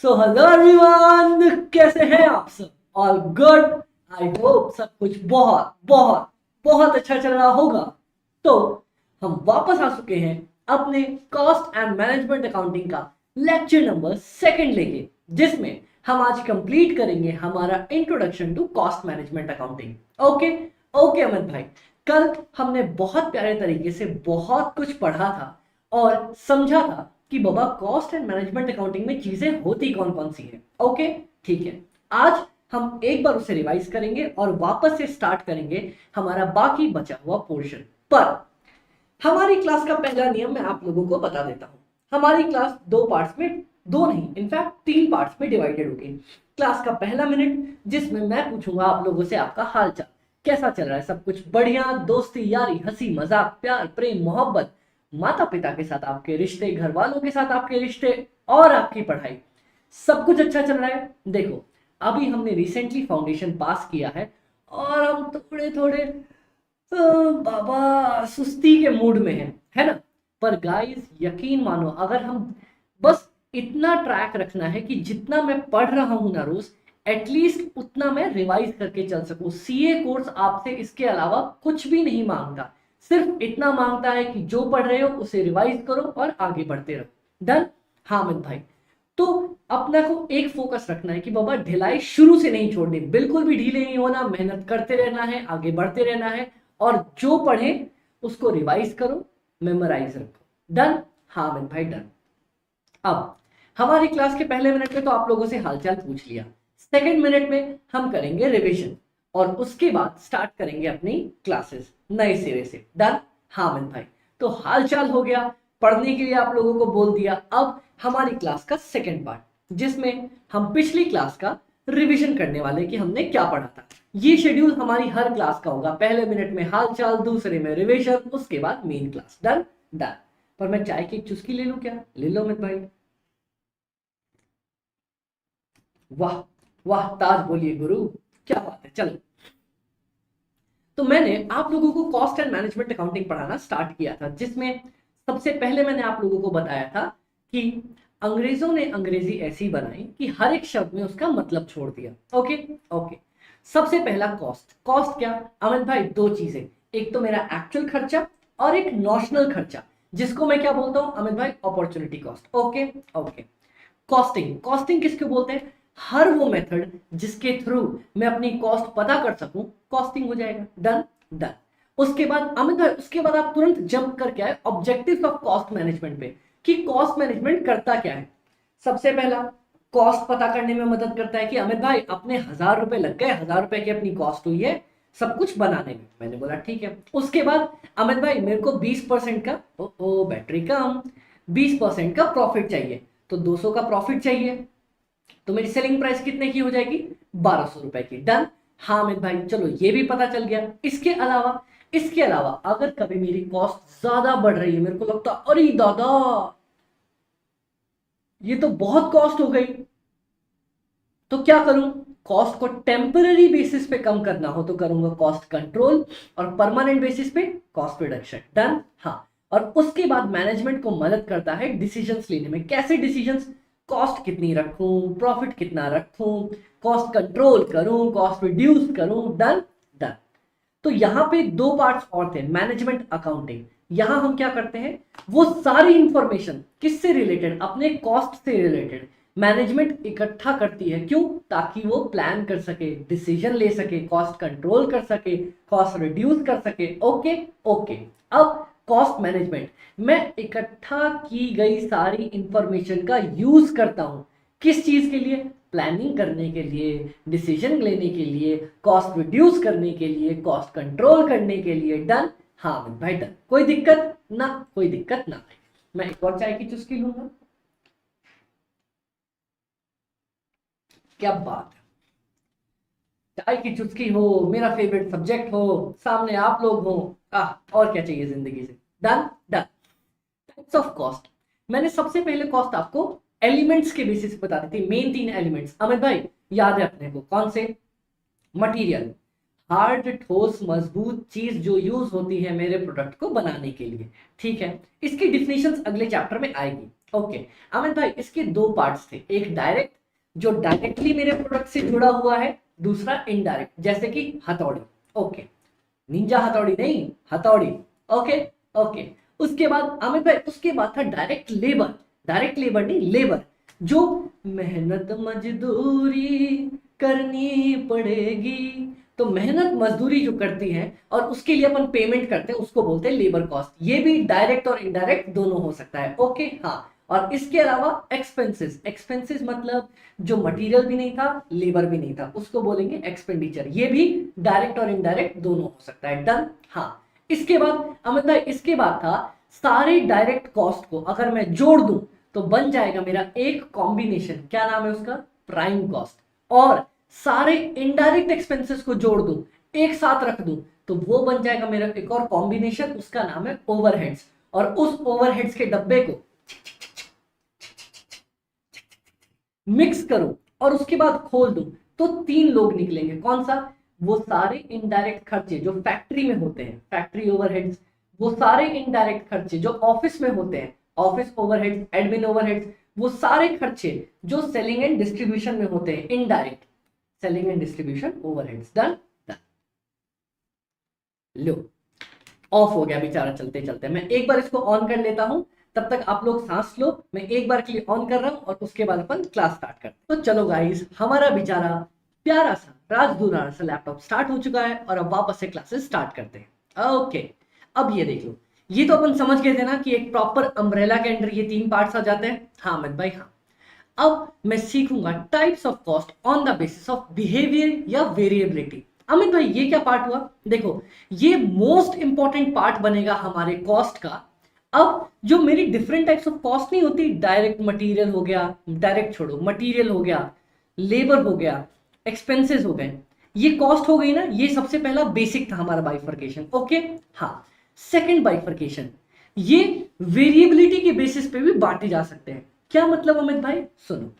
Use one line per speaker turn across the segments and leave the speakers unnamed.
So hello everyone, कैसे हैं आप सब? All good. आई होप सब कुछ बहुत बहुत बहुत अच्छा चल रहा होगा। तो हम वापस आ चुके हैं अपने कॉस्ट एंड मैनेजमेंट अकाउंटिंग का लेक्चर नंबर सेकंड लेके, जिसमें हम आज कंप्लीट करेंगे हमारा introduction to cost management accounting. Okay okay Amit भाई, कल हमने बहुत प्यारे तरीके से बहुत कुछ पढ़ा था और समझा था कि बाबा कॉस्ट एंड मैनेजमेंट अकाउंटिंग में चीजें होती कौन कौन सी है। ओके ठीक है, आज हम एक बार उसे रिवाइज करेंगे और वापस से स्टार्ट करेंगे हमारा बाकी बचा हुआ पोर्शन। पर हमारी क्लास का पहला नियम मैं आप लोगों को बता देता हूं। हमारी क्लास दो पार्ट्स में, दो नहीं इनफैक्ट तीन पार्ट्स में डिवाइडेड होगी। क्लास का पहला मिनट जिसमें मैं पूछूंगा आप लोगों से आपका हालचाल कैसा चल रहा है, सब कुछ बढ़िया, दोस्ती यारी हंसी मजाक प्यार प्रेम मोहब्बत, माता पिता के साथ आपके रिश्ते, घर वालों के साथ आपके रिश्ते और आपकी पढ़ाई, सब कुछ अच्छा चल रहा है। देखो अभी हमने रिसेंटली फाउंडेशन पास किया है और हम थोड़े थोड़े बाबा सुस्ती के मूड में है ना। पर गाइस यकीन मानो, अगर हम बस इतना ट्रैक रखना है कि जितना मैं पढ़ रहा हूं ना रोज, एटलीस्ट उतना मैं रिवाइज करके चल सकूं। सीए कोर्स आपसे इसके अलावा कुछ भी नहीं मांगता, सिर्फ इतना मांगता है कि जो पढ़ रहे हो उसे रिवाइज करो और आगे बढ़ते रहो। डन? हाँ अमित भाई, तो अपना को एक फोकस रखना है कि बाबा ढिलाई शुरू से नहीं छोड़नी, बिल्कुल भी ढीले नहीं होना, मेहनत करते रहना है, आगे बढ़ते रहना है और जो पढ़े उसको रिवाइज करो, मेमोराइज रखो। डन? हाँ अमित भाई डन। अब हमारी क्लास के पहले मिनट में तो आप लोगों से हालचाल पूछ लिया, सेकंड मिनट में हम करेंगे रिवीजन और उसके बाद स्टार्ट करेंगे अपनी क्लासेस नए सिरे से। डन? हाँ अमित भाई, तो हालचाल हो गया, पढ़ने के लिए आप लोगों को बोल दिया। अब हमारी क्लास का सेकंड पार्ट जिसमें हम पिछली क्लास का रिवीजन करने वाले कि हमने क्या पढ़ा था। ये शेड्यूल हमारी हर क्लास का होगा, पहले मिनट में हालचाल, दूसरे में रिवीजन, उसके बाद मेन क्लास। डन? डन। पर मैं चाय की एक चुस्की ले लूं क्या? ले लो अमित भाई। वाह वाह, ताज बोलिए गुरु, क्या बात है। चलो, तो मैंने आप लोगों को कॉस्ट एंड मैनेजमेंट अकाउंटिंग पढ़ाना स्टार्ट किया था, जिसमें सबसे पहले मैंने आप लोगों को बताया था कि अंग्रेजों ने अंग्रेजी ऐसी बनाई कि हर एक शब्द में उसका मतलब छोड़ दिया। ओके ओके, सबसे पहला कॉस्ट। कॉस्ट क्या अमित भाई? दो चीजें, एक तो मेरा एक्चुअल खर्चा और एक नॉशनल खर्चा, जिसको मैं क्या बोलता हूं अमित भाई? Opportunity cost. Okay okay. Costing, costing किसको बोलते हैं? हर वो मेथड जिसके थ्रू मैं अपनी कॉस्ट पता कर सकूं, कॉस्टिंग हो जाएगा। डन? डन। उसके बाद अमित भाई, उसके बाद आप तुरंत जंप करके आए ऑब्जेक्टिव्स ऑफ कॉस्ट मैनेजमेंट पे कि कॉस्ट मैनेजमेंट करता क्या है। सबसे पहला, कॉस्ट पता करने में मदद करता है कि अमित भाई अपने 1000 रुपए लग गए, 1000 रुपए की अपनी कॉस्ट हुई है सब कुछ बनाने में। मैंने बोला ठीक है। उसके बाद अमित भाई मेरे को 20% का, ओ बैटरी कम, 20% का प्रॉफिट चाहिए, तो 200 का प्रॉफिट चाहिए, तो मेरी सेलिंग प्राइस कितने की हो जाएगी? 1200 रुपए की। डन? हाँ अमित भाई, चलो ये भी पता चल गया। इसके अलावा अगर कभी मेरी कॉस्ट ज्यादा बढ़ रही है, मेरे को लगता अरे दादा ये तो बहुत कॉस्ट हो गई, तो क्या करूं? कॉस्ट को टेम्पररी बेसिस पे कम करना हो तो करूंगा कॉस्ट कंट्रोल, और परमानेंट बेसिस पे कॉस्ट रिडक्शन। डन? हाँ। और उसके बाद मैनेजमेंट को मदद करता है डिसीजंस लेने में। कैसे डिसीजंस? कॉस्ट कितनी रखूं, प्रॉफिट कितना रखूं, कॉस्ट कंट्रोल करूं, कॉस्ट रिड्यूस करूं। डन? डन। तो यहां पे दो पार्ट्स और थे, मैनेजमेंट अकाउंटिंग। यहां हम क्या करते हैं, वो सारी इंफॉर्मेशन किससे रिलेटेड? अपने कॉस्ट से रिलेटेड मैनेजमेंट इकट्ठा करती है। क्यों? ताकि वो प्लान कर सके, डिसीजन ले सके, कॉस्ट कंट्रोल कर सके, कॉस्ट रिड्यूस कर सके। Okay okay. अब कॉस्ट मैनेजमेंट, मैं इकट्ठा की गई सारी इंफॉर्मेशन का यूज करता हूं। किस चीज के लिए? प्लानिंग करने के लिए, डिसीजन लेने के लिए, कॉस्ट रिड्यूस करने के लिए, कॉस्ट कंट्रोल करने के लिए। डन? हाँ भाई डन। कोई दिक्कत ना? कोई दिक्कत ना। मैं एक और चाय की चुस्की लूंगा। क्या बात है, चाय की चुस्की हो, मेरा फेवरेट सब्जेक्ट हो, सामने आप लोग हो, और क्या चाहिए जिंदगी से। Done? Done. Types of cost, मैंने सबसे पहले कॉस्ट आपको एलिमेंट्स के बेसिस पे बता दी थी, मेन 3 एलिमेंट्स। अमित भाई याद है अपने को? कौन से? मटेरियल, हार्ड ठोस मजबूत चीज जो यूज होती है मेरे प्रोडक्ट को बनाने के लिए। ठीक है, इसकी डिफिनेशंस अगले चैप्टर में आएगी। ओके अमित भाई, इसके दो पार्ट्स थे, एक डायरेक्ट जो डायरेक्टली मेरे प्रोडक्ट से जुड़ा हुआ है, दूसरा इनडायरेक्ट जैसे कि हथौड़ी। ओके, निंजा हथौड़ी नहीं, हथौड़ी। Okay okay. उसके बाद अमित भाई, उसके बाद था डायरेक्ट लेबर। डायरेक्ट लेबर नहीं, लेबर, जो मेहनत मजदूरी करनी पड़ेगी, तो मेहनत मजदूरी जो करती है और उसके लिए अपन पेमेंट करते हैं उसको बोलते हैं लेबर कॉस्ट। ये भी डायरेक्ट और इनडायरेक्ट दोनों हो सकता है। ओके हाँ। और इसके अलावा एक्सपेंसेस, एक्सपेंसेस मतलब जो मटेरियल भी नहीं था, लेबर भी नहीं था, उसको बोलेंगे एक्सपेंडिचर। ये भी डायरेक्ट और इनडायरेक्ट दोनों हो सकता है। डन हाँ। इसके बाद अमित भाई, इसके बाद था सारे डायरेक्ट कॉस्ट को अगर मैं जोड़ दूं तो बन जाएगा मेरा एक कॉम्बिनेशन, क्या नाम है उसका, प्राइम कॉस्ट। और सारे इनडायरेक्ट एक्सपेंसेस को जोड़ दूं, एक साथ रख दूं, तो वो बन जाएगा मेरा एक और कॉम्बिनेशन, उसका नाम है ओवरहेड्स। और उस ओवरहेड्स के डब्बे को मिक्स करूं और उसके बाद खोल दूं तो तीन लोग निकलेंगे। कौन सा, वो सारे इनडायरेक्ट खर्चे जो फैक्ट्री में होते हैं, फैक्ट्री ओवरहेड्स, वो सारे इनडायरेक्ट खर्चे जो ऑफिस में होते हैं, ऑफिस ओवरहेड्स, एडमिन ओवरहेड्स, वो सारे खर्चे जो सेलिंग एंड डिस्ट्रीब्यूशन में होते हैं, indirect selling and distribution overheads. Done done. Low, of हो गया बेचारा चलते चलते। मैं एक बार इसको ऑन कर लेता हूं, तब तक आप लोग सांस लो। मैं एक बार के लिए ऑन कर रहा हूं और उसके बाद अपन क्लास स्टार्ट करते हैं। तो चलो गाइस, हमारा बेचारा प्यारा सा राजदूरा सा लैपटॉप स्टार्ट हो चुका है और अब वापस से क्लासेस स्टार्ट करते हैं। ओके, अब ये देख लो, ये तो अपन समझ गए थे ना कि एक प्रॉपर अम्ब्रेला के अंडर ये तीन पार्ट्स आ जाते हैं। हाँ अमित भाई हाँ। अब मैं सीखूंगा types of cost on the basis of behaviour या वेरिएबिलिटी। अमित भाई ये क्या पार्ट हुआ, देखो ये मोस्ट इंपॉर्टेंट पार्ट बनेगा हमारे कॉस्ट का। अब जो मेरी डिफरेंट टाइप्स ऑफ कॉस्ट नहीं होती, डायरेक्ट मटेरियल हो गया, डायरेक्ट छोड़ो, मटेरियल हो गया, लेबर हो गया, एक्सपेंसेस हो गए, ये कॉस्ट हो गई ना। ये सबसे पहला बेसिक था हमारा बाइफर्केशन। ओके हाँ। सेकंड बाइफर्केशन, ये वेरिएबिलिटी के बेसिस पे भी बांटे जा सकते हैं। क्या मतलब अमित भाई, सुनो,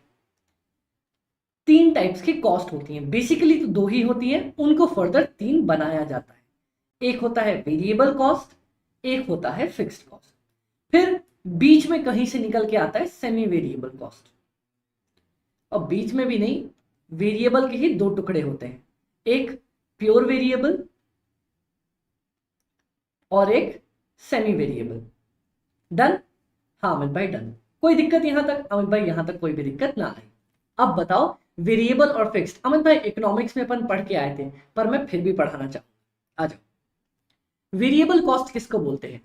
तीन टाइप्स की कॉस्ट होती हैं, बेसिकली तो दो ही होती हैं, उनको फर्दर तीन बनाया जाता है। एक होता है वेरिएबल कॉस्ट, एक होता है फिक्स्ड कॉस्ट, फिर बीच में कहीं से निकल के आता है सेमी वेरिएबल कॉस्ट। और बीच में भी नहीं, वेरिएबल के ही दो टुकड़े होते हैं, एक प्योर वेरिएबल और एक सेमी वेरिएबल। डन हाँ अमित भाई डन। कोई दिक्कत यहां तक अमित भाई, यहां तक कोई भी दिक्कत ना आई। अब बताओ वेरिएबल और फिक्स्ड। अमित भाई इकोनॉमिक्स में अपन पढ़ के आए थे, पर मैं फिर भी पढ़ाना चाहूंगा, आ जाओ। वेरिएबल कॉस्ट किसको बोलते हैं,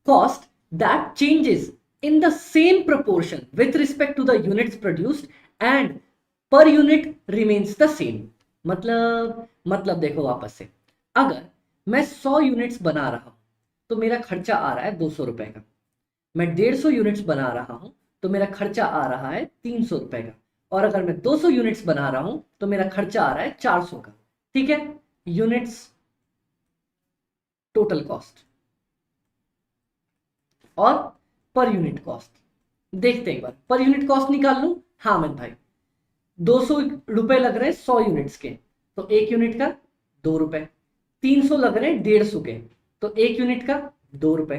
cost that changes in the same proportion with respect to the units produced and per unit remains the same. मतलब देखो वापस से, अगर मैं 100 यूनिट्स बना रहा हूं तो मेरा खर्चा आ रहा है 200 रुपए का। मैं 150 यूनिट्स बना रहा हूं तो मेरा खर्चा आ रहा है 300 रुपए का। और अगर मैं 200 यूनिट्स बना रहा हूं तो मेरा खर्चा आ रहा है 400 का। ठीक है, यूनिट्स टोटल कॉस्ट और पर यूनिट कॉस्ट देखते हैं एक बार। पर यूनिट कॉस्ट निकाल लूं, हाँ अमित भाई 200 रुपए लग रहे हैं 100 यूनिट्स के, तो एक यूनिट का 2 रुपए। 300 लग रहे हैं 150 के, तो एक यूनिट का 2 रुपए।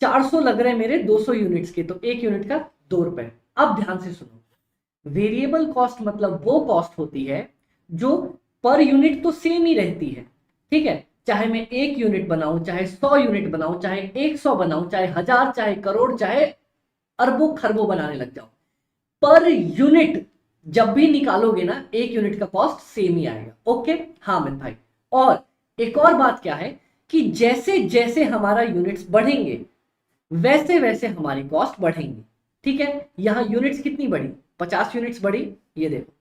400 लग रहे हैं मेरे 200 यूनिट्स के, तो एक यूनिट का 2 रुपए। अब ध्यान से सुनो, वेरिएबल कॉस्ट मतलब वो कॉस्ट होती है जो पर यूनिट तो सेम ही रहती है। ठीक है, चाहे मैं 1 यूनिट बनाऊं, चाहे 100 यूनिट बनाऊं, चाहे 100 बनाऊं, चाहे 1000, चाहे करोड़, चाहे अरबों खरबों बनाने लग जाओ, पर यूनिट जब भी निकालोगे ना, एक यूनिट का कॉस्ट सेम ही आएगा। ओके हाँ अमित भाई। और एक और बात क्या है कि जैसे जैसे हमारा यूनिट्स बढ़ेंगे वैसे वैसे हमारी कॉस्ट बढ़ेंगी। ठीक है, यहां यूनिट्स कितनी बढ़ी, 50 यूनिट्स बढ़ी, ये देखो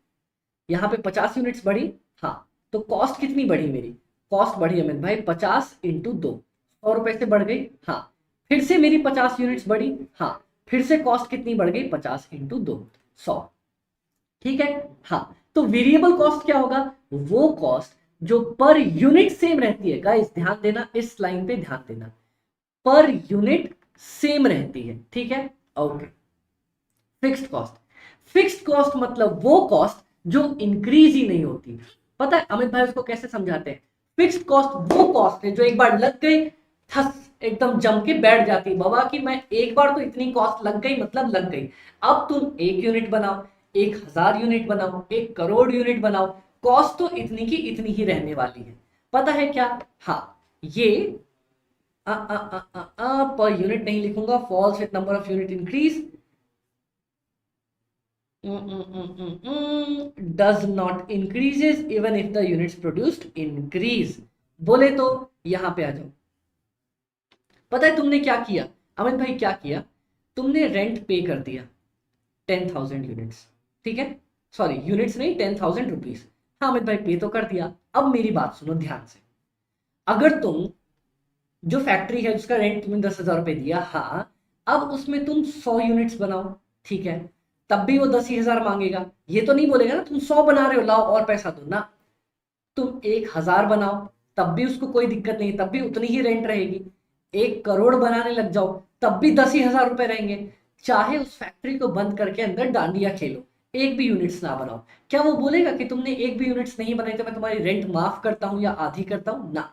यहां पे 50 यूनिट्स बढ़ी। हाँ, तो कॉस्ट कितनी बढ़ी मेरी, कॉस्ट बढ़ी अमित भाई 50 इंटू 2, 100 रुपए से बढ़ गई। हाँ, फिर से मेरी 50 यूनिट्स बढ़ी। हाँ, फिर से कॉस्ट कितनी बढ़ गई, 50 इंटू 2, 100। ठीक है हाँ। तो वेरिएबल कॉस्ट क्या होगा, वो कॉस्ट जो पर यूनिट सेम रहती है। गाइस ध्यान देना, इस लाइन पे ध्यान देना, पर यूनिट सेम रहती है। ठीक है okay. Fixed cost, fixed cost मतलब वो कॉस्ट जो इंक्रीज ही नहीं होती। पता है अमित भाई उसको कैसे समझाते हैं, फिक्स्ड कॉस्ट वो कॉस्ट है जो एक बार लग गई, थस एकदम जम के बैठ जाती बाबा कि मैं एक बार तो इतनी कॉस्ट लग गई मतलब लग गई। अब तुम 1 यूनिट बनाओ, 1000 यूनिट बनाओ, 1 करोड़ यूनिट बनाओ, कॉस्ट तो इतनी की इतनी ही रहने वाली है। पता है क्या? हाँ, ये पर यूनिट नहीं लिखूंगा, falls with number of unit increase, does not increases even if the units produced increase. बोले तो यहां पे आ जाओ। पता है तुमने क्या किया अमित भाई, क्या किया? तुमने रेंट पे कर दिया 10,000 यूनिट्स, ठीक है, सॉरी यूनिट्स नहीं, 10,000 रुपीज। हाँ अमित भाई, पे तो कर दिया। अब मेरी बात सुनो ध्यान से। अगर तुम जो फैक्ट्री है उसका रेंट तुमने 10,000 रुपये दिया, हाँ, अब उसमें तुम 100 यूनिट्स बनाओ, ठीक है, तब भी वो 10,000 मांगेगा। ये तो नहीं बोलेगा ना तुम 100 बना रहे हो लाओ और पैसा दो ना। तुम 1,000 बनाओ तब भी उसको कोई दिक्कत नहीं, तब भी उतनी ही रेंट रहेगी। 1 करोड़ बनाने लग जाओ तब भी 10,000 रुपये रहेंगे। चाहे उस फैक्ट्री को बंद करके अंदर डांडिया खेलो, एक भी यूनिट्स ना बनाओ, क्या वो बोलेगा कि तुमने एक भी यूनिट्स नहीं बनाई तो मैं तुम्हारी रेंट माफ करता हूं या आधी करता हूं? ना।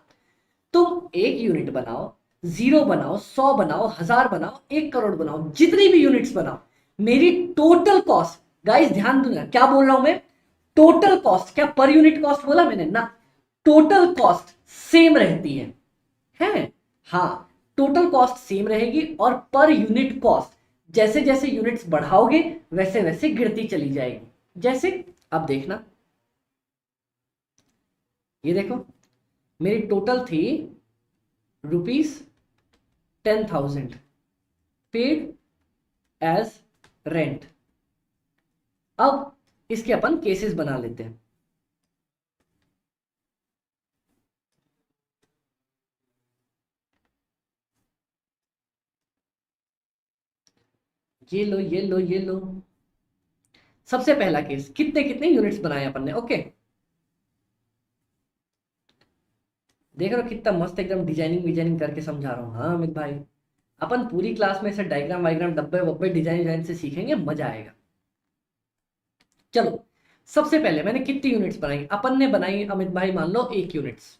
तुम 1 यूनिट बनाओ, 0 बनाओ, 100 बनाओ, 1000 बनाओ, 1 करोड़ बनाओ, जितनी भी यूनिट्स बनाओ, मेरी टोटल कॉस्ट, गाइस ध्यान दूंगा क्या बोल रहा हूं मैं, टोटल कॉस्ट, क्या पर यूनिट कॉस्ट बोला मैंने ना, टोटल कॉस्ट सेम रहती है। हाँ, टोटल कॉस्ट सेम रहेगी और पर यूनिट कॉस्ट जैसे जैसे यूनिट्स बढ़ाओगे वैसे वैसे गिरती चली जाएगी। जैसे अब देखना, ये देखो मेरी टोटल थी ₹10,000 पेड एज रेंट। अब इसके अपन केसेस बना लेते हैं। ये लो ये लो ये लो। सबसे पहला केस, कितने कितने यूनिट्स बनाए अपन ने, ओके। देख रहे हो कितना मस्त एकदम डिजाइनिंग विजाइनिंग करके समझा रहा हूँ। हाँ अमित भाई, अपन पूरी क्लास में से डायग्राम वाइग्राम डब्बे वब्बे डिजाइन डिजाइन से सीखेंगे, मजा आएगा। चलो, सबसे पहले मैंने कितनी यूनिट्स बनाई? अपन ने बनाई अमित भाई मान लो 1 यूनिट्स,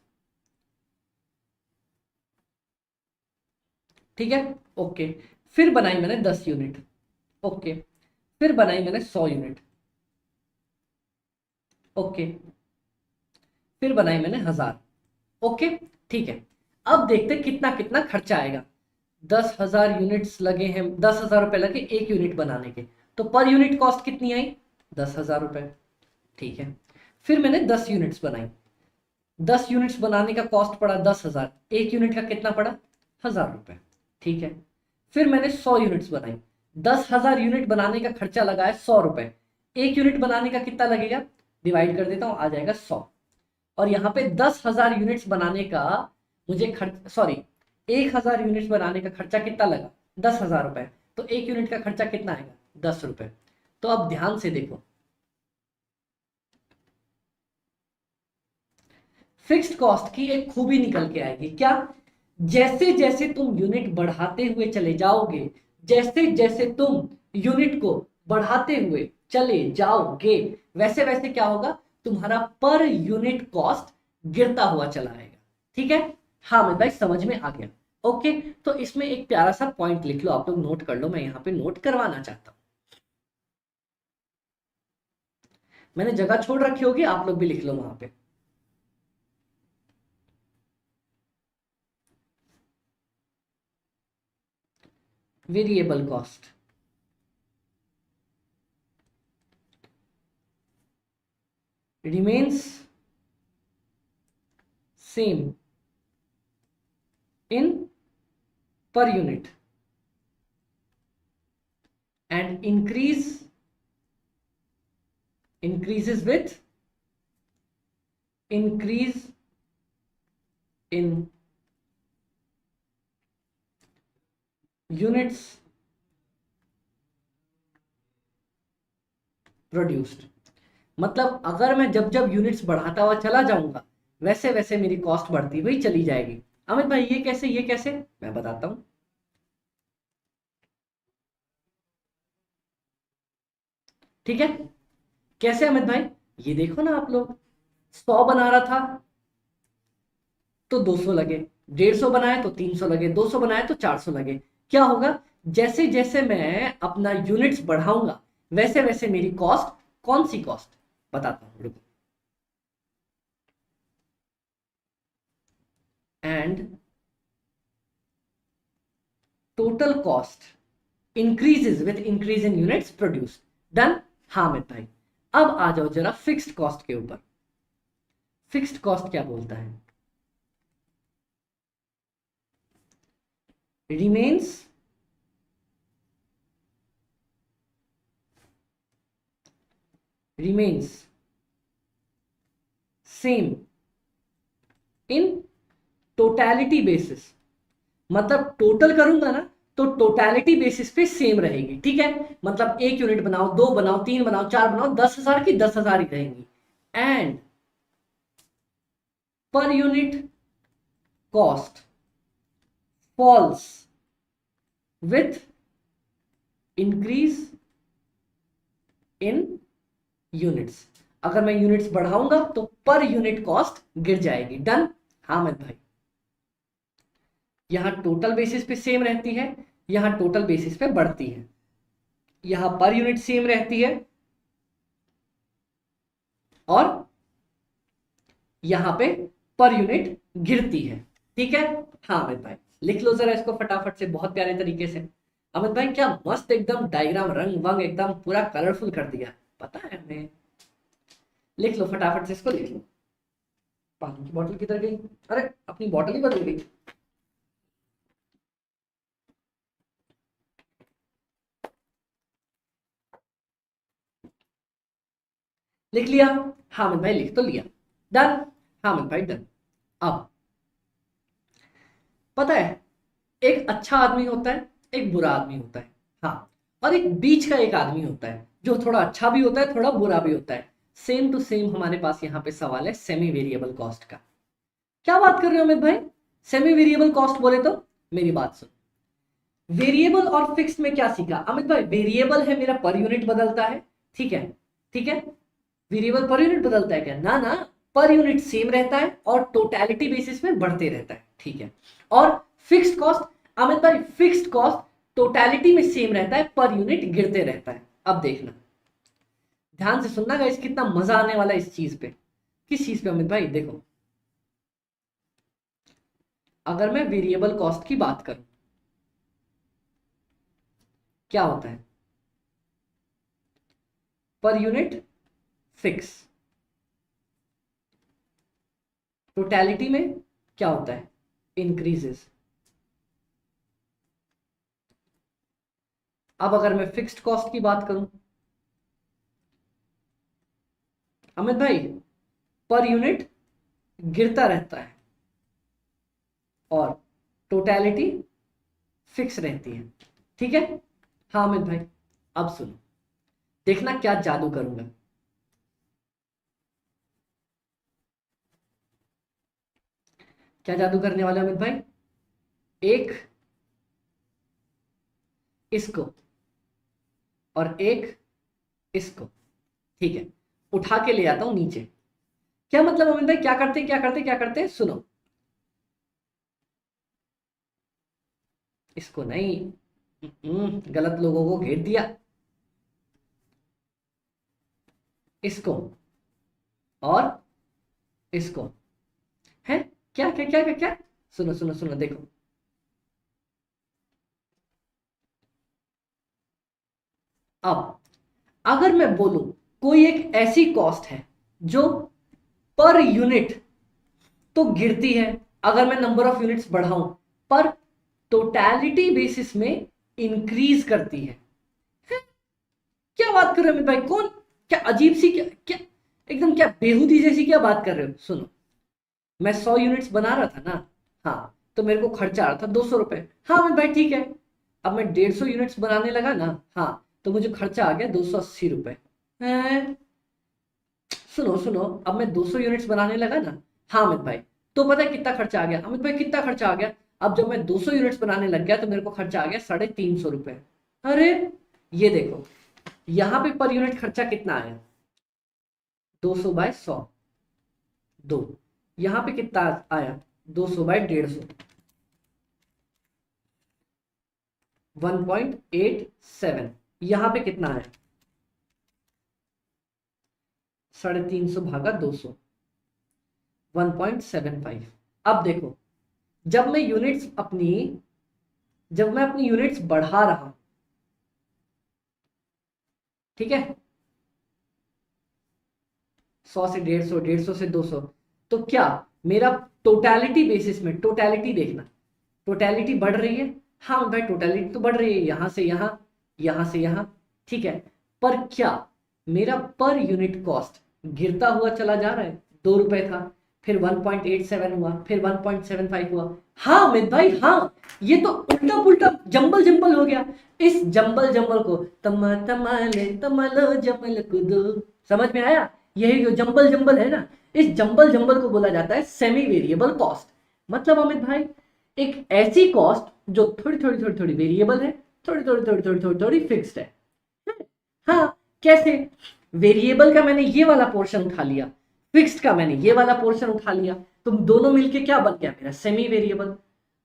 ठीक है, ओके। फिर बनाई मैंने 10 यूनिट, ओके। फिर बनाई मैंने 100 यूनिट, ओके। फिर बनाई मैंने 1000, ओके, ठीक है। अब देखते कितना कितना खर्चा आएगा। 10,000 यूनिट्स लगे हैं, 10,000 रुपए लगे 1 यूनिट बनाने के, तो पर यूनिट कॉस्ट कितनी आई? 10,000 रुपए, ठीक है। फिर मैंने 10 यूनिट्स बनाई, 10 यूनिट्स बनाने का कॉस्ट पड़ा 10,000, 1 यूनिट का कितना पड़ा? 1,000 रुपए, ठीक है। फिर मैंने 100 यूनिट्स बनाई, 10,000 यूनिट बनाने का खर्चा लगा है 100 रुपए, 1 यूनिट बनाने का कितना लगेगा? डिवाइड कर देता हूं, आ जाएगा 100। और यहाँ पे 10,000 यूनिट्स बनाने का मुझे खर्च, सॉरी, 1,000 यूनिट्स बनाने का खर्चा कितना लगा? 10,000 रुपए। तो 1 यूनिट का खर्चा कितना आएगा? 10 रुपए। तो अब ध्यान से देखो, फिक्स्ड कॉस्ट की एक खूबी निकल के आएगी, क्या? जैसे जैसे तुम यूनिट बढ़ाते हुए चले जाओगे, जैसे जैसे तुम यूनिट को बढ़ाते हुए चले जाओगे, वैसे वैसे क्या होगा? तुम्हारा पर यूनिट कॉस्ट गिरता हुआ चला आएगा, ठीक है। हाँ मैं भाई समझ में आ गया, ओके। तो इसमें एक प्यारा सा पॉइंट लिख लो, आप लोग नोट कर लो, मैं यहाँ पे नोट करवाना चाहता हूँ। मैंने जगह छोड़ रखी होगी, आप लोग भी लिख लो वहां पे। Variable cost, remains same in per unit and increases with increase in units produced। मतलब अगर मैं जब जब यूनिट्स बढ़ाता हुआ चला जाऊंगा वैसे वैसे मेरी कॉस्ट बढ़ती हुई चली जाएगी। अमित भाई ये कैसे, ये कैसे, मैं बताता हूं। ठीक है, कैसे अमित भाई? ये देखो ना आप लोग, 100 बना रहा था तो 200 लगे, 150 बनाए तो 300 लगे, 200 बनाए तो 400 लगे। क्या होगा, जैसे जैसे मैं अपना यूनिट्स बढ़ाऊंगा वैसे वैसे मेरी कॉस्ट, कौन सी कॉस्ट बताता हूं, रुको। And total cost increases with increase in units produce. Done. हाँ मित भाई, अब आ जाओ जरा फिक्स्ड कॉस्ट के ऊपर। फिक्स्ड कॉस्ट क्या बोलता है, remains same in totality basis. मतलब टोटल करूंगा ना तो टोटैलिटी बेसिस पे सेम रहेगी, ठीक है। मतलब 1 यूनिट बनाओ, 2 बनाओ, 3 बनाओ, 4 बनाओ, 10,000 की 10,000 ही रहेंगी। And per unit cost falls with increase in units. अगर मैं यूनिट्स बढ़ाऊंगा तो पर यूनिट कॉस्ट गिर जाएगी। डन। हाँ मत भाई, यहां टोटल बेसिस पे सेम रहती है, यहां टोटल बेसिस पे बढ़ती है, यहां पर यूनिट सेम रहती है और यहां पे पर यूनिट गिरती है, ठीक है। हाँ अमित भाई, लिख लो जरा इसको फटाफट से, बहुत प्यारे तरीके से। अमित भाई क्या मस्त एकदम डायग्राम, रंग वंग एकदम पूरा कलरफुल कर दिया, पता है हमें। लिख लो फटाफट से, इसको लिख लो। पानी की बोतल किधर गई, अरे अपनी बोतल ही बदल गई। लिख लिया। हाँ अमित भाई लिख तो लिया। डन। हाँ अमित भाई डन। अब पता है, एक अच्छा आदमी होता है, एक बुरा आदमी होता है, हाँ, और एक बीच का एक आदमी होता है जो थोड़ा अच्छा भी होता है थोड़ा बुरा भी होता है। सेम टू सेम हमारे पास यहाँ पे सवाल है सेमी वेरिएबल कॉस्ट का। क्या बात कर रहे हो अमित भाई, सेमी वेरिएबल कॉस्ट बोले तो मेरी बात सुन। वेरिएबल और फिक्स में क्या सीखा अमित भाई, वेरिएबल है मेरा पर यूनिट बदलता है, ठीक है, ठीक है। वेरिएबल पर यूनिट बदलता है क्या, ना ना, पर यूनिट सेम रहता है और टोटैलिटी बेसिस में बढ़ते रहता है, ठीक है। और फिक्स्ड कॉस्ट अमित भाई, फिक्स्ड कॉस्ट टोटैलिटी में सेम रहता है, पर यूनिट गिरते रहता है। अब देखना, ध्यान से सुनना गाइस, कितना मजा आने वाला है इस चीज पे। किस चीज पे अमित भाई, देखो, अगर मैं वेरिएबल कॉस्ट की बात करूं, क्या होता है, पर यूनिट फिक्स, टोटैलिटी में क्या होता है, इंक्रीजेस। अब अगर मैं फिक्स्ड कॉस्ट की बात करूं अमित भाई, पर यूनिट गिरता रहता है और टोटैलिटी फिक्स रहती है, ठीक है। हाँ अमित भाई, अब सुनो, देखना क्या जादू करूंगा। क्या जादू करने वाला अमित भाई, एक इसको और एक इसको, ठीक है, उठा के ले आता हूं नीचे। क्या मतलब अमित भाई, क्या करते क्या करते क्या करते, सुनो, इसको नहीं, गलत लोगों को घेर दिया, इसको और इसको, है क्या क्या क्या क्या क्या, सुनो सुनो सुनो देखो। अब अगर मैं बोलूं कोई एक ऐसी कॉस्ट है जो पर यूनिट तो गिरती है अगर मैं नंबर ऑफ यूनिट्स बढ़ाऊं, पर टोटैलिटी बेसिस में इंक्रीज करती है। क्या बात कर रहे हो अमित भाई, कौन, क्या अजीब सी, क्या क्या एकदम क्या बेहूदी जैसी क्या बात कर रहे हो। सुनो, मैं 100 यूनिट्स बना रहा था ना, हाँ, तो मेरे को खर्चा आ रहा था 200 रुपए। हाँ अमित भाई ठीक है, अब मैं 150 यूनिट्स बनाने लगा ना, हाँ, तो मुझे खर्चा आ गया 280 रुपए। सुनो सुनो, अब मैं 200 यूनिट्स बनाने लगा ना, हाँ अमित भाई, तो पता है कितना खर्चा आ गया अमित भाई, कितना खर्चा आ गया। अब जब मैं 200 यूनिट्स बनाने लग गया तो मेरे को खर्चा आ गया 350 रुपए। अरे ये देखो, यहाँ पे पर यूनिट खर्चा कितना आया, 200 बाय 100, 2। यहाँ पे कितना आया, 200/150, 1.87। यहां पे कितना है, 350 भागा 200, 1.75। अब देखो, जब मैं अपनी यूनिट्स बढ़ा रहा हूं, ठीक है, 100 से 150, 150 से 200, तो क्या मेरा टोटलिटी बेसिस में, टोटलिटी देखना, टोटलिटी बढ़ रही है? हाँ भाई टोटलिटी तो बढ़ रही है, यहां से यहां, यहां से यहां, ठीक है, पर क्या मेरा पर यूनिट कॉस्ट गिरता हुआ चला जा रहा है? 2 रुपए था, फिर 1.87 हुआ, फिर 1.75 हुआ। हाँ अमित भाई हाँ, ये तो उल्टा पुल्टा जंबल जंबल हो गया। इस जंबल जंबल को तमा तमाले तमलो जमल कुदो, समझ में आया? यही जो जंबल जंबल है ना, इस जंबल जंबल को बोला जाता है सेमी वेरिएबल कॉस्ट। मतलब अमित भाई एक ऐसी कॉस्ट जो थोड़ी थोड़ी थोड़ी थोड़ी वेरिएबल है, थोड़ी थोड़ी थोड़ी थोड़ी थोड़ी थोड़ी फिक्स्ड है। हाँ कैसे? वेरिएबल का मैंने ये वाला पोर्शन उठा लिया, फिक्स्ड का मैंने ये वाला पोर्शन उठा लिया, तो दोनों मिलके क्या बन गया मेरा? Semi variable.